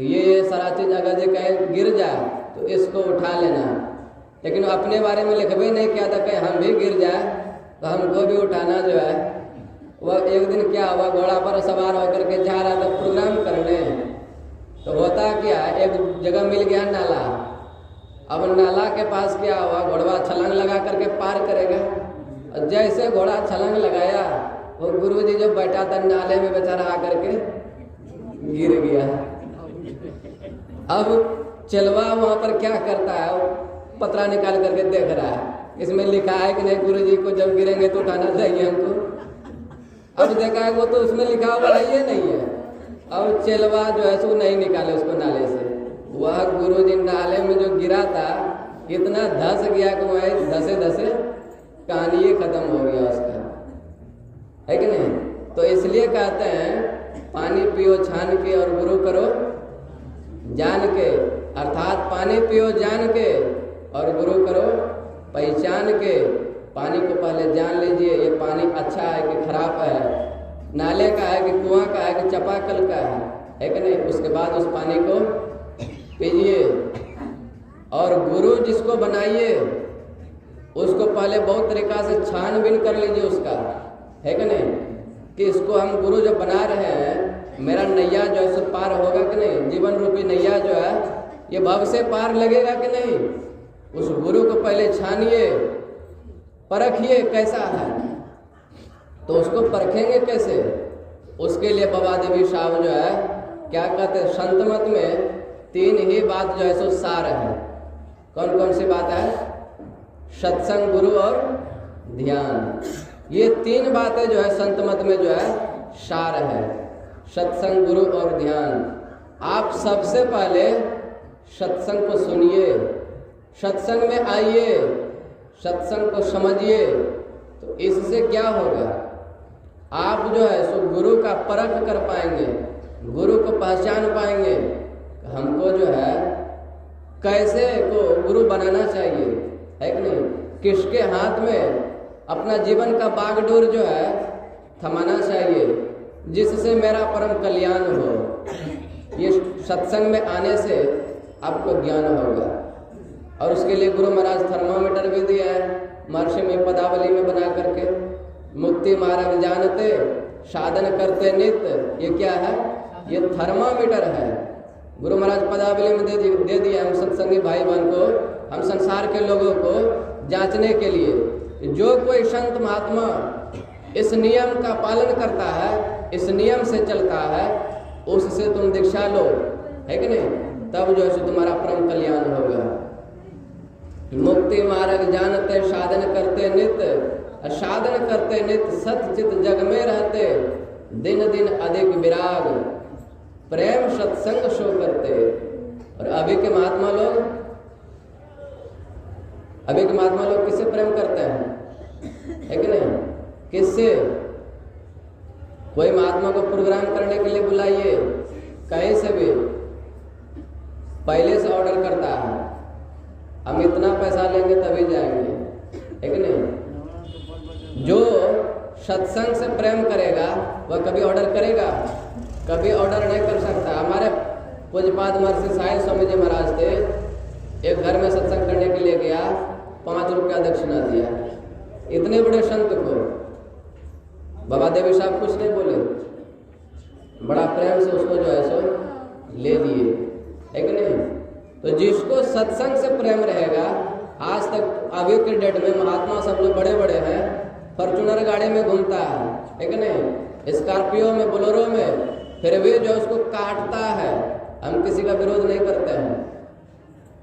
ये सारा चीज़ अगर जो कहीं गिर जाए तो इसको उठा लेना। लेकिन अपने बारे में लिखबे नहीं किया था कि हम भी गिर जाए तो हमको भी उठाना जो है। वह एक दिन क्या हुआ, घोड़ा पर सवार होकर के जा रहा था प्रोग्राम करने, तो होता क्या, एक जगह मिल गया नाला। अब नाला के पास क्या हुआ, घोड़ा छलांग लगा करके पार करेगा। और जैसे घोड़ा छलांग लगाया वो गुरु जी जो बैठा था नाले में बेचारा आकर के गिर गया। अब चलवा वहाँ पर क्या करता है, पतरा निकाल करके देख रहा है इसमें लिखा है कि नहीं गुरु जी को जब गिरेंगे तो उठाना चाहिए हमको। अब देखा है वो तो उसमें लिखा हुआ है ये नहीं है। अब चेलवा जो है सो नहीं निकाले उसको नाले से। वह गुरु जी नाले में जो गिरा था इतना धस गया कि वह धसे धसे कहानी ये खत्म हो गया उसका, है कि नहीं। तो इसलिए कहते हैं पानी पियो छान के और गुरु करो जान के, अर्थात पानी पियो जान के और गुरु करो पहचान के। पानी को पहले जान लीजिए ये पानी अच्छा है कि खराब है, नाले का है कि कुआं का है कि चापाकल का है कि नहीं। उसके बाद उस पानी को पीजिए। और गुरु जिसको बनाइए उसको पहले बहुत तरीका से छानबीन कर लीजिए उसका, है कि नहीं, कि इसको हम गुरु जब बना रहे हैं मेरा नैया जो है सो पार होगा कि नहीं, जीवन रूपी नैया जो है ये भव से पार लगेगा कि नहीं। उस गुरु को पहले छानिए, परखिए कैसा है। तो उसको परखेंगे कैसे, उसके लिए बाबा देवी साहब जो है क्या कहते हैं, संत मत में 3 ही बात जो है सो सार है। कौन कौन सी बात है, सत्संग, गुरु और ध्यान। ये 3 बातें जो है संत मत में जो है सार है, सत्संग, गुरु और ध्यान। आप सबसे पहले सत्संग को सुनिए, सत्संग में आइए, सत्संग को समझिए। तो इससे क्या होगा, आप जो है सो गुरु का परख कर पाएंगे, गुरु को पहचान पाएंगे। हमको जो है कैसे को गुरु बनाना चाहिए, है कि नहीं। किसके हाथ में अपना जीवन का बागडोर जो है थमाना चाहिए, जिससे मेरा परम कल्याण हो। ये सत्संग में आने से आपको ज्ञान होगा। और उसके लिए गुरु महाराज थर्मामीटर भी दिया है महर्षि में पदावली में बना करके। मुक्ति मार्ग जानते साधन करते नित्य, ये क्या है, ये थर्मामीटर है। गुरु महाराज पदावली में दे दिया हम सत्संगी भाई बहन को, हम संसार के लोगों को जांचने के लिए। जो कोई संत महात्मा इस नियम का पालन करता है, इस नियम से चलता है, उससे तुम दीक्षा लो, है कि नहीं। तब जो है तुम्हारा परम कल्याण होगा। मुक्ति मार्ग जानते साधन करते नित्य, साधन करते नित्य सतचित जग में रहते, दिन दिन अधिक विराग प्रेम सत्संग शो करते। और अभी के महात्मा लोग, अभी के महात्मा लोग किससे प्रेम करते हैं, है कि नहीं, किससे। कोई महात्मा को प्रोग्राम करने के लिए बुलाइए, कहीं से भी पहले से ऑर्डर करता है, हम इतना पैसा लेंगे तभी जाएंगे, है कि नहीं। जो सत्संग से प्रेम करेगा वह कभी ऑर्डर करेगा, कभी ऑर्डर नहीं कर सकता। हमारे पूज्यपाद महर्षि साहिल स्वामी जी महाराज थे, एक घर में सत्संग करने के लिए गया, 5 रुपया दक्षिणा दिया। इतने बड़े संत को बाबा देवी साहब कुछ नहीं बोले, बड़ा प्रेम से उसको जो है सो ले लिए, है कि नहीं। तो जिसको सत्संग से प्रेम रहेगा, आज तक अभी के डेट में महात्मा सब लोग बड़े बड़े हैं, फॉर्चूनर गाड़ी में घूमता है कि नहीं, स्कॉर्पियो में, बोलेरो में, फिर भी जो उसको काटता है। हम किसी का विरोध नहीं करते हैं,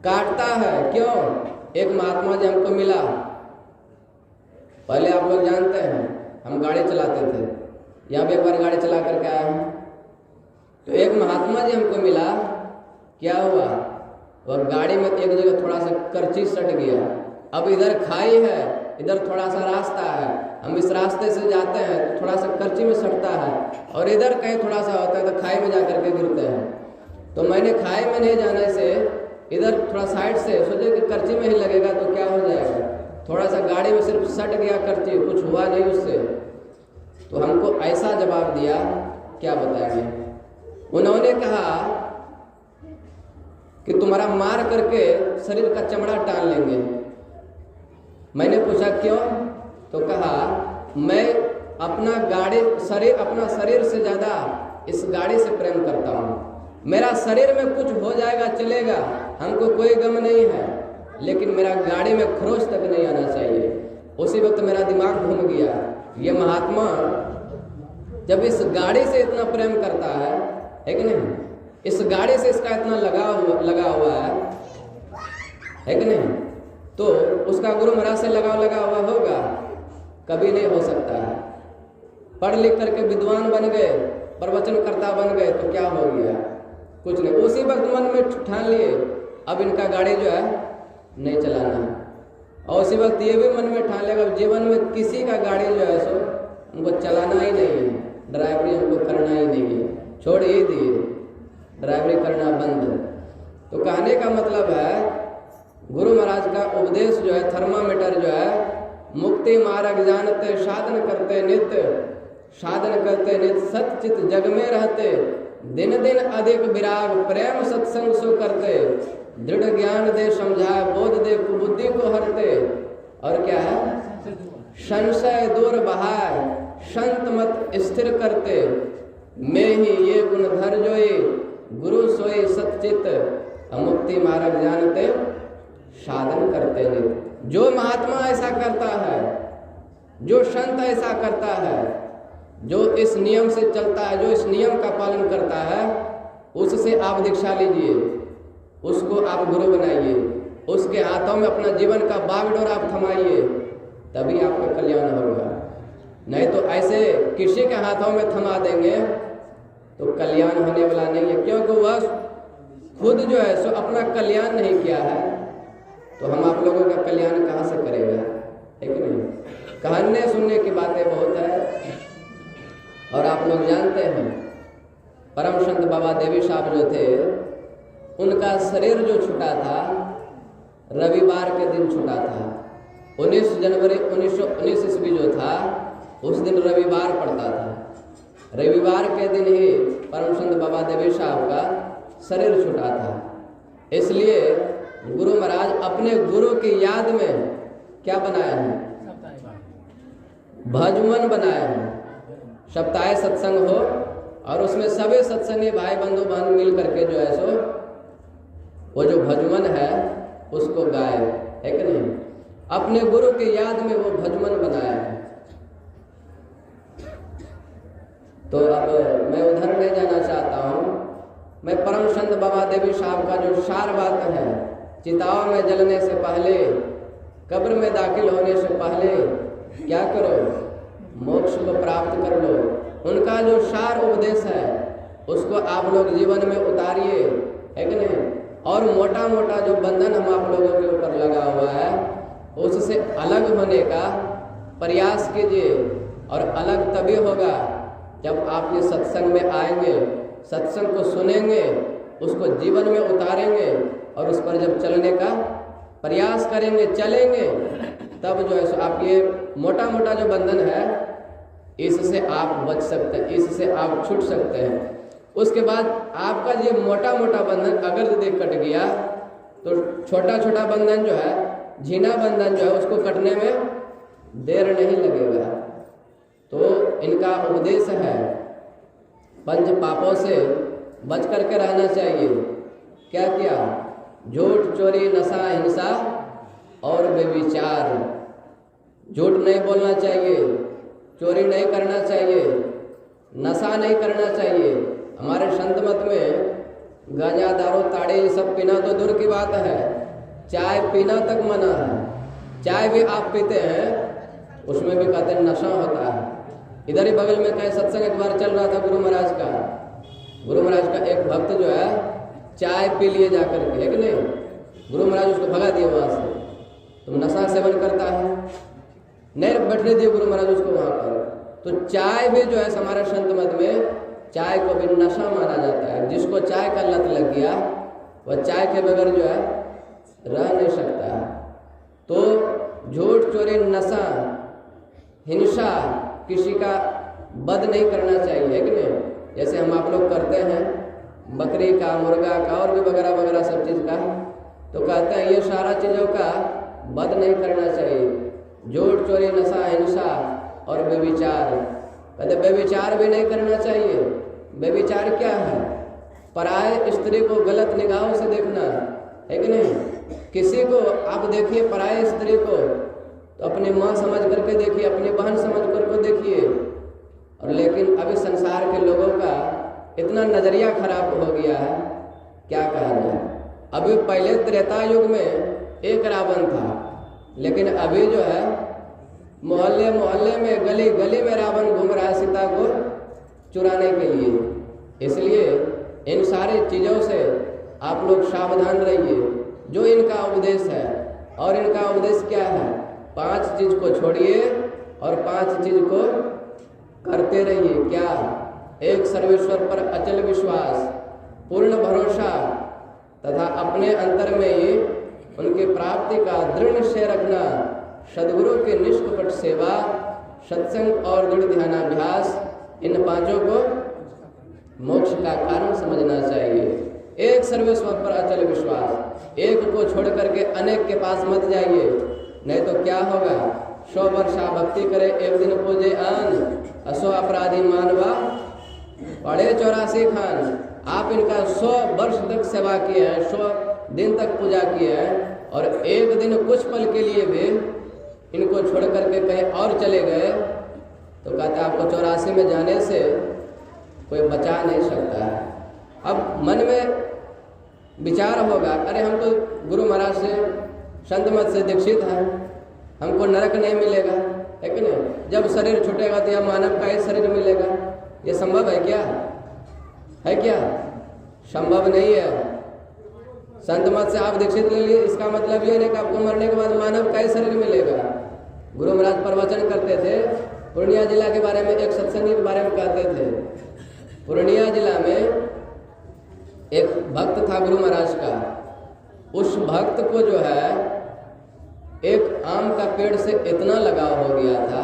काटता है क्यों। एक महात्मा जी हमको मिला, पहले आप लोग जानते हैं हम गाड़ी चलाते थे, यहाँ भी एक बार गाड़ी चला करके आए हैं। तो एक महात्मा जी हमको मिला, क्या हुआ, वह गाड़ी में एक जगह थोड़ा सा करची सट गया। अब इधर खाई है, इधर थोड़ा सा रास्ता है, हम इस रास्ते से जाते हैं तो थोड़ा सा करची में सटता है, और इधर कहीं थोड़ा सा होता है तो खाई में जा करके गिरते हैं। तो मैंने खाई में नहीं जाने से इधर थोड़ा साइड से सोचे कि करची में ही लगेगा तो क्या हो जाएगा, थोड़ा सा गाड़ी में सिर्फ सट गया करची, कुछ हुआ नहीं उससे। तो हमको ऐसा जवाब दिया, क्या बताएंगे। उन्होंने कहा कि तुम्हारा मार करके शरीर का चमड़ा टाल लेंगे। मैंने पूछा क्यों, तो कहा मैं अपना शरीर से ज़्यादा इस गाड़ी से प्रेम करता हूँ। मेरा शरीर में कुछ हो जाएगा चलेगा, हमको कोई गम नहीं है, लेकिन मेरा गाड़ी में खरोच तक नहीं आना चाहिए। उसी वक्त मेरा दिमाग घूम गया, ये महात्मा जब इस गाड़ी से इतना प्रेम करता है कि नहीं, इस गाड़ी से इसका इतना लगा हुआ है कि नहीं, तो उसका गुरु महाराज से लगा हुआ होगा, कभी नहीं हो सकता है। पढ़ लिख करके विद्वान बन गए, प्रवचनकर्ता बन गए तो क्या हो गया, कुछ नहीं। उसी वक्त मन में ठान लिए अब इनका गाड़ी जो है नहीं चलाना है, और उसी वक्त ये भी मन में ठान लेगा जीवन में किसी का गाड़ी जो है सो उनको चलाना ही नहीं है, ड्राइवरी उनको करना ही नहीं है, छोड़ ही दिए, ड्राइवरी करना बंद। तो कहने का मतलब है गुरु महाराज का उपदेश जो है थर्मामीटर जो है, मुक्ति मार्ग जानते साधन करते नित्य, साधन करते नित्य सतचित जग में रहते, दिन दिन अधिक विराग प्रेम सत्संग सो करते, दृढ़ ज्ञान दे समझाए बोध दे कुबुद्धि को हरते। और क्या है, संशय दूर बहाय संत मत स्थिर करते, मैं ही ये गुण धर जोई गुरु सोई सतचित, मुक्ति मार्ग जानते साधन करते नित्य। जो महात्मा ऐसा करता है, जो संत ऐसा करता है, जो इस नियम से चलता है, जो इस नियम का पालन करता है, उससे आप दीक्षा लीजिए, उसको आप गुरु बनाइए, उसके हाथों में अपना जीवन का बागडोर आप थमाइए, तभी आपका कल्याण होगा। नहीं तो ऐसे किसी के हाथों में थमा देंगे तो कल्याण होने वाला नहीं है, क्योंकि वह खुद जो है सो अपना कल्याण नहीं किया है, तो हम आप लोगों का कल्याण कहाँ से करेगा, है कि नहीं। कहने सुनने की बातें बहुत है, और आप लोग जानते हैं परम संत बाबा देवी साहब जो थे, उनका शरीर जो छूटा था रविवार के दिन छूटा था। 19 जनवरी 1919 ईस्वी जो था उस दिन रविवार पड़ता था। रविवार के दिन ही परम संत बाबा देवी साहब का शरीर छूटा था। इसलिए गुरु महाराज अपने गुरु की याद में क्या बनाया है, भजमन बनाया है। सप्ताह सत्संग हो और उसमें सभी सत्संगी भाई बंधु बहन मिल करके जो है सो वो जो भजमन है उसको गाए, है कि नहीं। अपने गुरु की याद में वो भजमन बनाया है। तो अब मैं उधर नहीं जाना चाहता हूँ, मैं परम संत बाबा देवी साहब का जो सार बात है, चिताओं में जलने से पहले, कब्र में दाखिल होने से पहले क्या करो, मोक्ष को प्राप्त कर लो। उनका जो सार उपदेश है उसको आप लोग जीवन में उतारिए, है कि नहीं। और मोटा मोटा जो बंधन हम आप लोगों के ऊपर लगा हुआ है उससे अलग होने का प्रयास कीजिए। और अलग तभी होगा जब आप ये सत्संग में आएंगे, सत्संग को सुनेंगे, उसको जीवन में उतारेंगे और उस पर जब चलने का प्रयास करेंगे, चलेंगे, तब जो है सो आप ये मोटा मोटा जो बंधन है इससे आप बच सकते हैं, इससे आप छूट सकते हैं। उसके बाद आपका ये मोटा मोटा बंधन अगर यदि कट गया तो छोटा छोटा बंधन जो है, झीना बंधन जो है, उसको कटने में देर नहीं लगेगा। तो इनका उपदेश है पंच पापों से बच करके रहना चाहिए। क्या किया, झूठ, चोरी, नशा, हिंसा और व्यभिचार। झूठ नहीं बोलना चाहिए, चोरी नहीं करना चाहिए, नशा नहीं करना चाहिए। हमारे संत मत में गांजा, दारू, ताड़ी ये सब पीना तो दूर की बात है, चाय पीना तक मना है। चाय भी आप पीते हैं उसमें भी कहते हैं नशा होता है। इधर ही बगल में कहीं सत्संग एक बार चल रहा था गुरु महाराज का, गुरु महाराज का एक भक्त जो है चाय पी लिए जा करके, है कि नहीं। गुरु महाराज उसको भगा दिए वहाँ से, तुम नशा सेवन करता है, नहीं बैठने दिए गुरु महाराज उसको वहाँ पर। तो चाय भी जो है हमारे संत मत में चाय को भी नशा माना जाता है। जिसको चाय का लत लग गया वह चाय के बगैर जो है रह नहीं सकता है। तो झूठ, चोरी, नशा, हिंसा, किसी का वध नहीं करना चाहिए, है कि नहीं। जैसे हम आप लोग करते हैं बकरी का, मुर्गा का और भी वगैरह वगैरह सब चीज़ का, तो कहते हैं ये सारा चीज़ों का वध नहीं करना चाहिए। झूठ, चोरी, नशा, हिंसा और व्यभिचार, कहते व्यभिचार भी नहीं करना चाहिए। व्यभिचार क्या है, पराये स्त्री को गलत निगाहों से देखना, है कि नहीं। किसी को आप देखिए पराये स्त्री को तो अपनी माँ समझ करके देखिए, अपनी बहन समझ करके देखिए। और लेकिन अभी संसार के लोगों का इतना नज़रिया खराब हो गया है, क्या कहा जाए। अभी पहले त्रेता युग में एक रावण था, लेकिन अभी जो है मोहल्ले मोहल्ले में, गली गली में रावण घूम रहा है सीता को चुराने के लिए। इसलिए इन सारी चीज़ों से आप लोग सावधान रहिए। जो इनका उपदेश है, और इनका उपदेश क्या है, 5 चीज़ को छोड़िए और 5 चीज़ को करते रहिए। क्या, एक सर्वेश्वर पर अचल विश्वास, पूर्ण भरोसा तथा अपने अंतर में ही उनकी प्राप्ति का दृढ़ निश्चय रखना, सदगुरु की निष्कपट सेवा, सत्संग और दृढ़ ध्यानाभ्यास, इन 5 को मोक्ष का कारण समझना चाहिए। एक सर्वेश्वर पर अचल विश्वास, एक को छोड़ करके अनेक के पास मत जाइए, नहीं तो क्या होगा, 100 वर्ष भक्ति करे एक दिन पूजे अन, 100 अपराधी मानवा पढ़े 84 खान। आप इनका 100 वर्ष तक सेवा किए हैं, 100 दिन तक पूजा किए हैं, और एक दिन कुछ पल के लिए भी इनको छोड़ करके कहीं और चले गए, तो कहते हैं आपको 84 में जाने से कोई बचा नहीं सकता है। अब मन में विचार होगा, अरे हम तो गुरु महाराज से, संत मत से दीक्षित हैं, हमको नरक नहीं मिलेगा, है कि नहीं। जब शरीर छूटेगा तो यह मानव का ही शरीर मिलेगा, ये संभव है क्या, है क्या? संभव नहीं है। संत मत से आप दीक्षित ले लिए, इसका मतलब ये नहीं कि आपको मरने के बाद मानव का ही शरीर मिलेगा। गुरु महाराज प्रवचन करते थे, पूर्णिया जिला के बारे में, एक सत्संगी के बारे में कहते थे। पूर्णिया जिला में एक भक्त था गुरु महाराज का। उस भक्त को जो है एक आम का पेड़ से इतना लगाव हो गया था,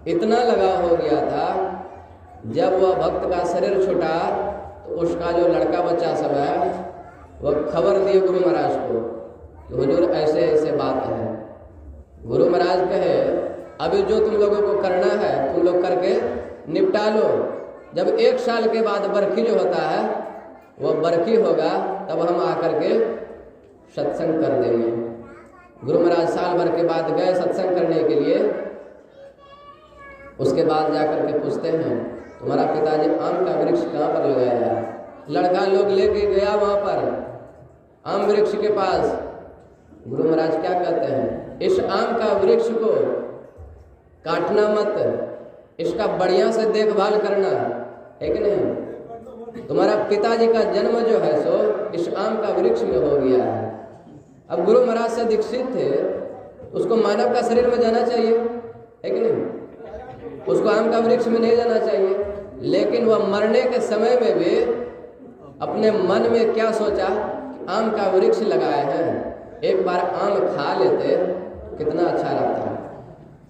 इतना लगाव हो गया था, जब वह भक्त का शरीर छूटा तो उसका जो लड़का बच्चा सब है वह खबर दिए गुरु महाराज को कि हुजूर ऐसे ऐसे बात है। गुरु महाराज कहे अभी जो तुम लोगों को करना है तुम लोग करके निपटा लो। जब 1 साल के बाद बरखी जो होता है वह बरखी होगा, तब हम आकर के सत्संग कर देंगे। गुरु महाराज साल भर के बाद गए सत्संग करने के लिए। उसके बाद जाकर के पूछते हैं तुम्हारा पिताजी आम का वृक्ष कहाँ पर लगाया? लड़का लोग लेके गया वहाँ पर आम वृक्ष के पास। गुरु महाराज क्या कहते हैं, इस आम का वृक्ष को काटना मत, इसका बढ़िया से देखभाल करना, है कि नहीं? तुम्हारा पिताजी का जन्म जो है सो इस आम का वृक्ष में हो गया है। अब गुरु महाराज से दीक्षित थे, उसको मानव का शरीर में जाना चाहिए, है कि नहीं? उसको आम का वृक्ष में नहीं जाना चाहिए। लेकिन वह मरने के समय में भी अपने मन में क्या सोचा, आम का वृक्ष लगाए हैं, एक बार आम खा लेते कितना अच्छा लगता।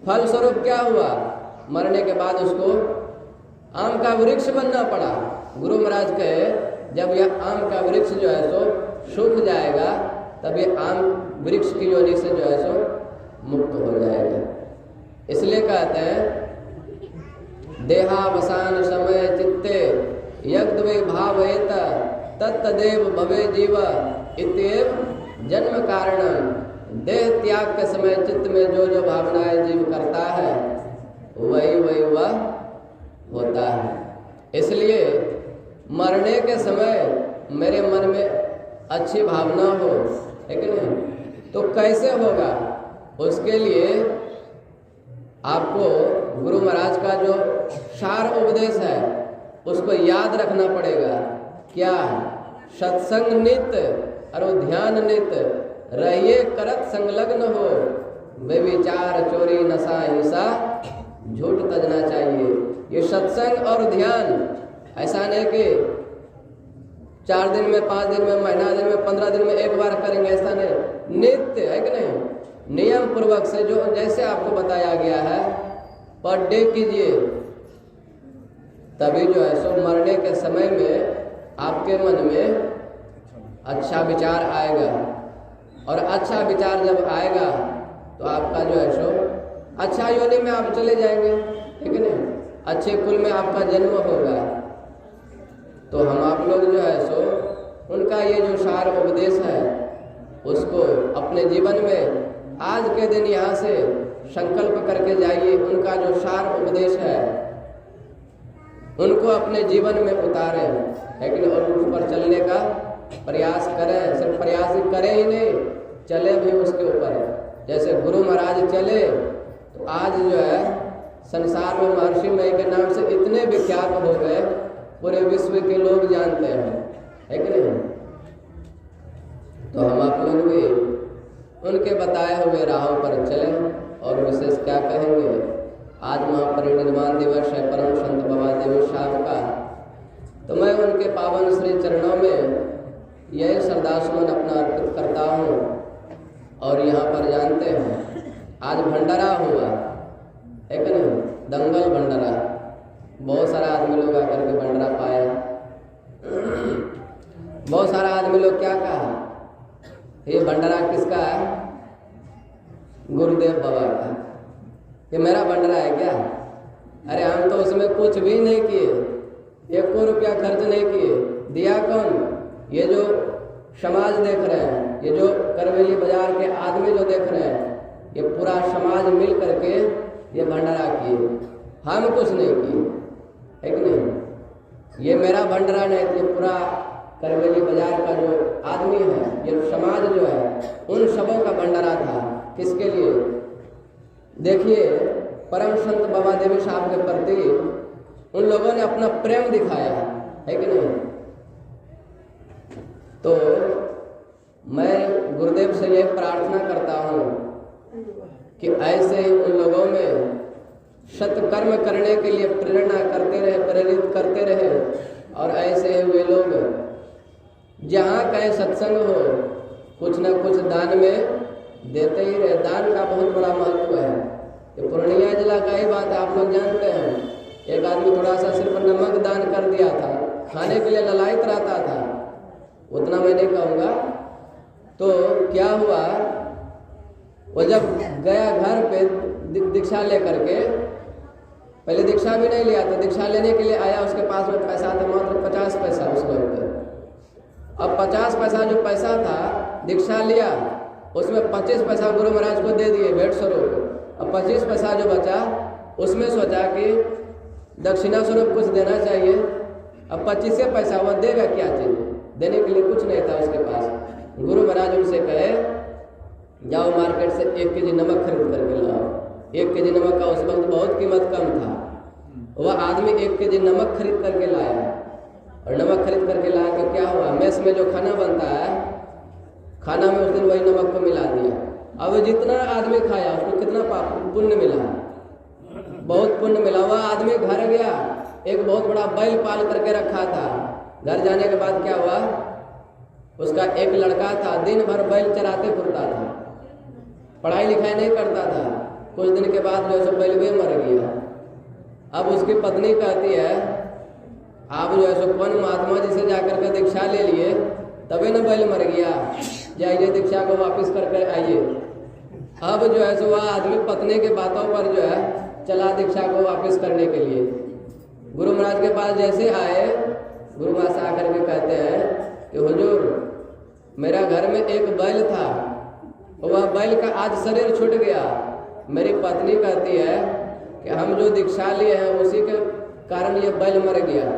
फलस्वरूप क्या हुआ, मरने के बाद उसको आम का वृक्ष बनना पड़ा। गुरु महाराज कहे जब यह आम का वृक्ष जो है सो सूख जाएगा तब ये आम वृक्ष की योनि से जो है सो मुक्त हो जाएगा। इसलिए कहते हैं देहावसान समय चित्ते यद्वे भावयेत तत्तदेव भवे जीव इत्येव जन्म कारण। देह त्याग के समय चित्त में जो जो भावनाएं जीव करता है वही वही वह होता है। इसलिए मरने के समय मेरे मन में अच्छी भावना हो, है कि नहीं? तो कैसे होगा? उसके लिए आपको गुरु महाराज का जो सार उपदेश है उसको याद रखना पड़ेगा। क्या? सत्संग नित और ध्यान नित रहिए करत संलग्न हो, बेविचार चोरी नशा हिंसा झूठ तजना चाहिए। ये सत्संग और ध्यान ऐसा नहीं कि 4 दिन में, 5 दिन में, महीना दिन में, 15 दिन में एक बार करेंगे, ऐसा नहीं। नित्य, है कि नहीं? नियम पूर्वक से जो जैसे आपको बताया गया है पर डे कीजिए, तभी जो है सो मरने के समय में आपके मन में अच्छा विचार आएगा। और अच्छा विचार जब आएगा तो आपका जो है सो अच्छा योनि में आप चले जाएंगे, ठीक है नहीं? अच्छे कुल में आपका जन्म होगा। तो हम आप लोग जो है सो उनका ये जो सार उपदेश है उसको अपने जीवन में आज के दिन यहाँ से संकल्प करके जाइए। उनका जो सार उपदेश है उनको अपने जीवन में उतारें, है कि नहीं? और उस पर चलने का प्रयास करें। सिर्फ प्रयास ही करें ही नहीं, चले भी उसके ऊपर। जैसे गुरु महाराज चले तो आज जो है संसार में महर्षि मई के नाम से इतने विख्यात हो गए, पूरे विश्व के लोग जानते हैं, है कि नहीं? तो हम आप लोग भी उनके बताए हुए राहों पर चलें। और विशेष क्या कहेंगे, आज महापरिनिर्वाण दिवस है परम संत बाबा देव साहब का, तो मैं उनके पावन श्री चरणों में यही श्रद्धासुमन अपना अर्पित करता हूँ। और यहाँ पर जानते हैं आज भंडारा हुआ, है कि नहीं? दंगल भंडारा, बहुत सारा आदमी लोग आकर के भंडारा पाया। बहुत सारा आदमी लोग क्या कहा, ये भंडारा किसका है? गुरुदेव बाबा का। ये मेरा भंडारा है क्या? अरे हम तो उसमें कुछ भी नहीं किए, 1 रुपया खर्च नहीं किए। दिया कौन? ये जो समाज देख रहे हैं, ये जो करवेली बाजार के आदमी जो देख रहे हैं, ये पूरा समाज मिल करके ये भंडारा किए, हम कुछ नहीं किए, है कि नहीं? ये मेरा भंडारा नहीं, ये पूरा करवेली बाजार का जो आदमी है, ये समाज जो है, उन सबों का भंडारा था। किसके लिए? देखिए परम संत बाबा देवी साहब के प्रति उन लोगों ने अपना प्रेम दिखाया, है कि नहीं? तो मैं गुरुदेव से ये प्रार्थना करता हूँ कि ऐसे ही उन लोगों में सत्कर्म करने के लिए प्रेरणा करते रहे, प्रेरित करते रहे, और ऐसे ही वे लोग जहाँ कहीं सत्संग हो कुछ न कुछ दान में देते ही रहे। दान का बहुत बड़ा महत्व है। ये पूर्णिया जिला का ही बात है, आप लोग जानते हैं। एक आदमी थोड़ा सा सिर्फ नमक दान कर दिया था, खाने के लिए ललायत रहता था, उतना मैं नहीं कहूँगा। तो क्या हुआ, वो जब गया घर पे दीक्षा लेकर के, पहले दीक्षा भी नहीं लिया था, दीक्षा लेने के लिए आया, उसके पास में पैसा था मात्र 50 पैसा उस वक्त। अब 50 पैसा जो पैसा था, दीक्षा लिया, उसमें 25 पैसा गुरु महाराज को दे दिए भेंट स्वरूप। अब 25 पैसा जो बचा, उसमें सोचा कि दक्षिणा स्वरूप कुछ देना चाहिए। अब 25 पैसा वो देगा क्या चीज़, देने के लिए कुछ नहीं था उसके पास। गुरु महाराज उनसे कहे, जाओ मार्केट से 1 केजी नमक खरीद करके लाओ। 1 केजी नमक का उस वक्त बहुत कीमत कम था। वह आदमी 1 केजी नमक खरीद करके लाया, और नमक खरीद करके लाया तो क्या हुआ, मेस में जो खाना बनता है, खाना में उस दिन वही नमक को मिला दिया। अब जितना आदमी खाया उसको कितना पुण्य मिला, बहुत पुण्य मिला। वह आदमी घर गया, एक बहुत बड़ा बैल पाल करके रखा था। घर जाने के बाद क्या हुआ, उसका एक लड़का था, दिन भर बैल चराते फिरता था, पढ़ाई लिखाई नहीं करता था। कुछ दिन के बाद जो है बैल भी मर गया। अब उसकी पत्नी कहती है, आप जो है सो कौन महात्मा जी से जाकर के दीक्षा ले लिए, तभी न बैल मर गया, जाइए दीक्षा को वापस करके आइए। अब जो है सो वह आदमी पत्नी के बातों पर जो है चला दीक्षा को वापस करने के लिए। गुरु महाराज के पास जैसे आए, गुरु महाराज से आकर के कहते हैं कि हुजूर, मेरा घर में एक बैल था, वह बैल का आज शरीर छूट गया। मेरी पत्नी कहती है कि हम जो दीक्षा लिए हैं उसी के कारण ये बैल मर गया।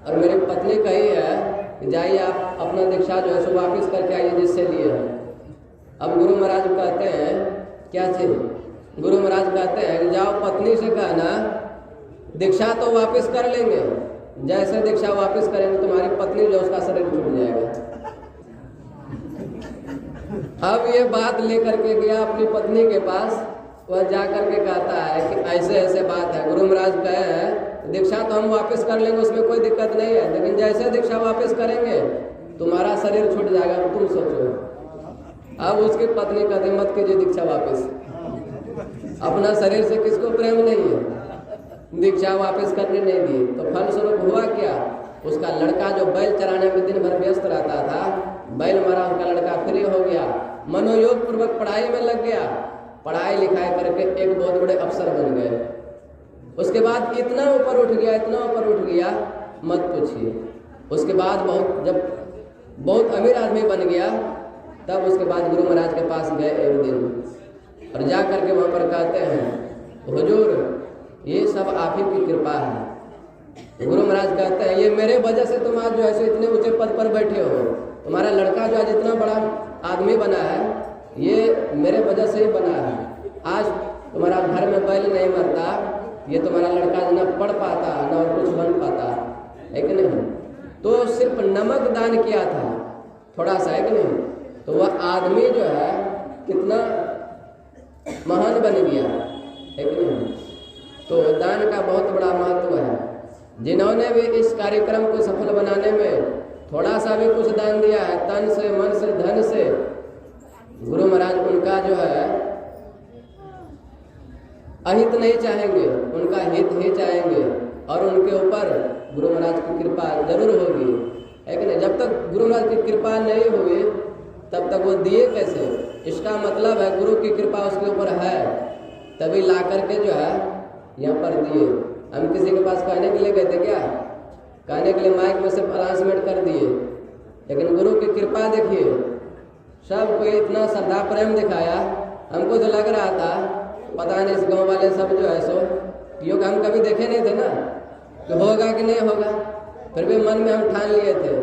और मेरी पत्नी कही है कि जाइए आप अपना दीक्षा जो है सो वापस करके आइए जिससे लिए हैं। अब गुरु महाराज कहते हैं क्या चीज, गुरु महाराज कहते हैं कि जाओ पत्नी से कहना दीक्षा तो वापस कर लेंगे, जैसे दीक्षा वापस करेंगे तुम्हारी पत्नी जो उसका शरीर छूट जाएगा। अब ये बात लेकर के गया अपनी पत्नी के पास, वह जाकर के कहता है कि ऐसे ऐसे बात है। गुरु महाराज कहे हैं दीक्षा तो हम वापस कर लेंगे, उसमें कोई दिक्कत नहीं है, लेकिन जैसे दीक्षा वापस करेंगे तुम्हारा शरीर छूट जाएगा, तुम सोचो। अब उसकी पत्नी कहती मत कीजिए दीक्षा वापस, अपना शरीर से किसको प्रेम नहीं है, दीक्षा वापस करने नहीं दी। तो फलस्वरूप हुआ क्या, उसका लड़का जो बैल चराने में दिन भर व्यस्त रहता था, बैल मरा, उसका लड़का फ्री हो गया, मनोयोग पूर्वक पढ़ाई में लग गया, पढ़ाई लिखाई करके एक बहुत बड़े अफसर बन गए। उसके बाद इतना ऊपर उठ गया, इतना ऊपर उठ गया मत पूछिए। उसके बाद जब बहुत अमीर आदमी बन गया, तब उसके बाद गुरु महाराज के पास गए एक दिन, और जा करके वहाँ पर कहते हैं हुजूर ये सब आप ही की कृपा है। गुरु महाराज कहते हैं ये मेरे वजह से तुम आज जो ऐसे इतने ऊंचे पद पर बैठे हो, तुम्हारा लड़का जो आज इतना बड़ा आदमी बना है, ये मेरे वजह से ही बना है। आज तुम्हारा घर में बैल नहीं मरता, ये तुम्हारा लड़का न पढ़ पाता न और कुछ बन पाता, है कि नहीं। तो सिर्फ नमक दान किया था थोड़ा सा, है कि नहीं, तो वह आदमी जो है कितना महान बन गया, है कि नहीं। तो दान का बहुत बड़ा महत्व है। जिन्होंने भी इस कार्यक्रम को सफल बनाने में थोड़ा सा भी कुछ दान दिया है, तन से, मन से, धन से, गुरु महाराज उनका जो है अहित नहीं चाहेंगे, उनका हित ही चाहेंगे, और उनके ऊपर गुरु महाराज की कृपा जरूर होगी, है कि नहीं। जब तक गुरु महाराज की कृपा नहीं हुई तब तक वो दिए कैसे। इसका मतलब है गुरु की कृपा उसके ऊपर है, तभी ला करके जो है यहाँ पर दिए। हम किसी के पास कहने के लिए गए थे क्या, कहने के लिए माइक में सिर्फ अनाउंसमेंट कर दिए, लेकिन गुरु की कृपा देखिए, सब कोई इतना श्रद्धा प्रेम दिखाया। हमको तो लग रहा था पता नहीं इस गांव वाले सब जो है सो, क्योंकि हम कभी देखे नहीं थे ना कि होगा कि नहीं होगा, फिर भी मन में हम ठान लिए थे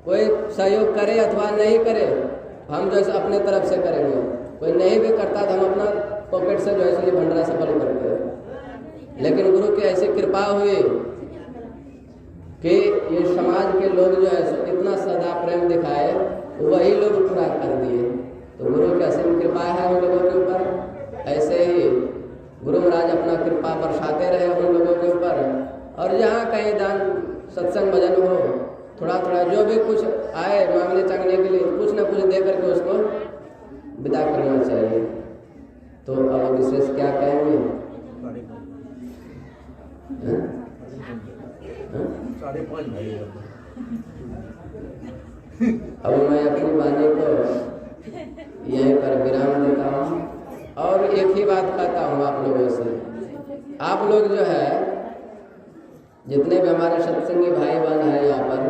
कोई सहयोग करे अथवा नहीं करे, हम जो है अपने तरफ से करेंगे। कोई नहीं भी करता तो हम अपना पॉकेट से जो है ये भंडारा सफल करते हैं। लेकिन गुरु की ऐसी कृपा हुई कि ये समाज के लोग जो है इतना सदा प्रेम दिखाए, वही लोग पूरा कर दिए। तो गुरु की असीम कृपा है उन लोगों के ऊपर। ऐसे ही गुरु महाराज अपना कृपा बरसाते रहे उन लोगों के ऊपर। और जहाँ कहीं दान सत्संग भजन हो, थोड़ा थोड़ा जो भी कुछ आए मांगने चांगने के लिए कुछ न कुछ दे करके उसको विदा करना चाहिए। तो अब विशेष क्या कहेंगे? अब मैं अपनी वाणी को यहीं पर विराम देता हूँ और एक ही बात कहता हूँ आप लोगों से। आप लोग जो है जितने भी हमारे सत्संगी भाई बहन हैं यहाँ पर,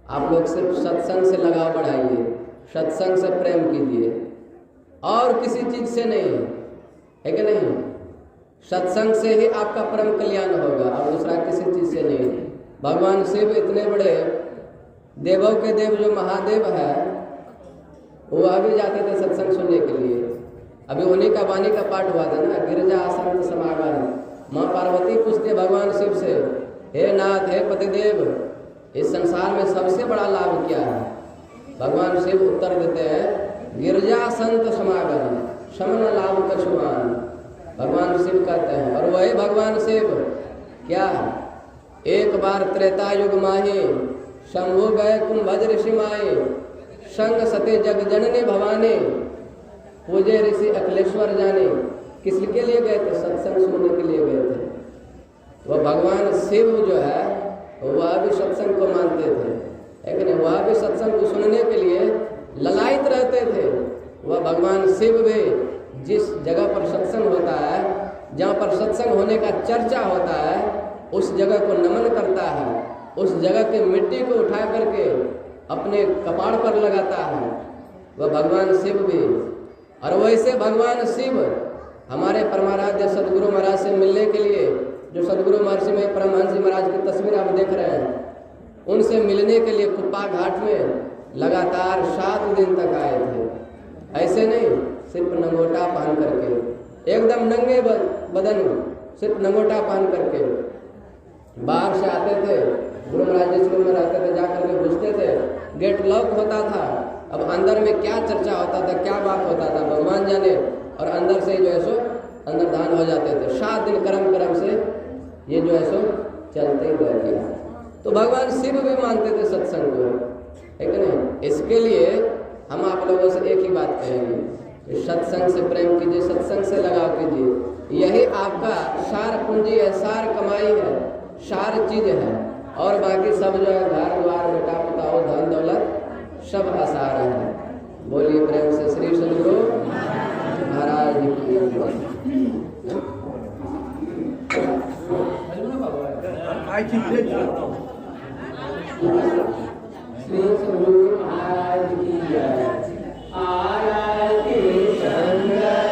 आप लोग सिर्फ सत्संग से लगाव बढ़ाइए, सत्संग से प्रेम कीजिए और किसी चीज से नहीं, है कि नहीं? सत्संग से ही आपका परम कल्याण होगा और दूसरा किसी चीज से नहीं। भगवान शिव इतने बड़े देवों के देव जो महादेव है, वो अभी जाते थे सत्संग सुनने के लिए। अभी उन्हीं का वाणी का पाठ हुआ था ना, गिरजा आसन समागम। माँ पार्वती पूछते भगवान शिव से, हे नाथ, हे पतिदेव, इस संसार में सबसे बड़ा लाभ क्या है? भगवान शिव उत्तर देते हैं, गिरजा संत समागम शमन लाभ कछुआन। भगवान शिव कहते हैं, और वही भगवान शिव क्या एक बार त्रेता युग माहे शंभु गए कुंभज ऋषि माए, संग सते जग जननी भवानी, पूजे ऋषि अखिलेश्वर जाने। किस के लिए गए थे? सत्संग सुनने के लिए गए थे। वह भगवान शिव जो है वह भी सत्संग को मानते थे, लेकिन वह भी सत्संग को सुनने के लिए ललायित रहते थे। वह भगवान शिव भी जिस जगह पर सत्संग होता है, जहाँ पर सत्संग होने का चर्चा होता है, उस जगह को नमन करता है, उस जगह की मिट्टी को उठा करके अपने कपाड़ पर लगाता है। वह भगवान शिव भी। और वैसे भगवान शिव हमारे परमाराध्य सदगुरु महाराज से मिलने के लिए, जो सदगुरु महर्षि में परमहंस जी महाराज की तस्वीर आप देख रहे हैं, उनसे मिलने के लिए कुप्पा घाट में लगातार 7 दिन तक आए थे। ऐसे नहीं सिर्फ नंगोटा पहन करके, एकदम नंगे बदन, सिर्फ नंगोटा पहन करके बाहर से आते थे। गुरु महाराज जिस रूम में रहते थे जा करके घुसते थे, गेट लॉक होता था। अब अंदर में क्या चर्चा होता था, क्या बात होता था, भगवान जाने। और अंदर से जो है सो अंदर दान हो जाते थे। 7 दिन कर्म से ये जो है सो चलते ही रह गया। तो भगवान शिव भी मानते थे सत्संग को, है कि नहीं? इसके लिए हम आप लोगों से एक ही बात कहेंगे कि सत्संग से प्रेम कीजिए, सत्संग से लगाव कीजिए। यही आपका सार पूंजी है, सार कमाई है, सार चीज है। और बाकी सब जो है घर द्वार बेटा पुताओ धन दौलत सब आसार है। बोलिए प्रेम से श्री सदगुरु महाराज की। श्री सदगुरु महाराज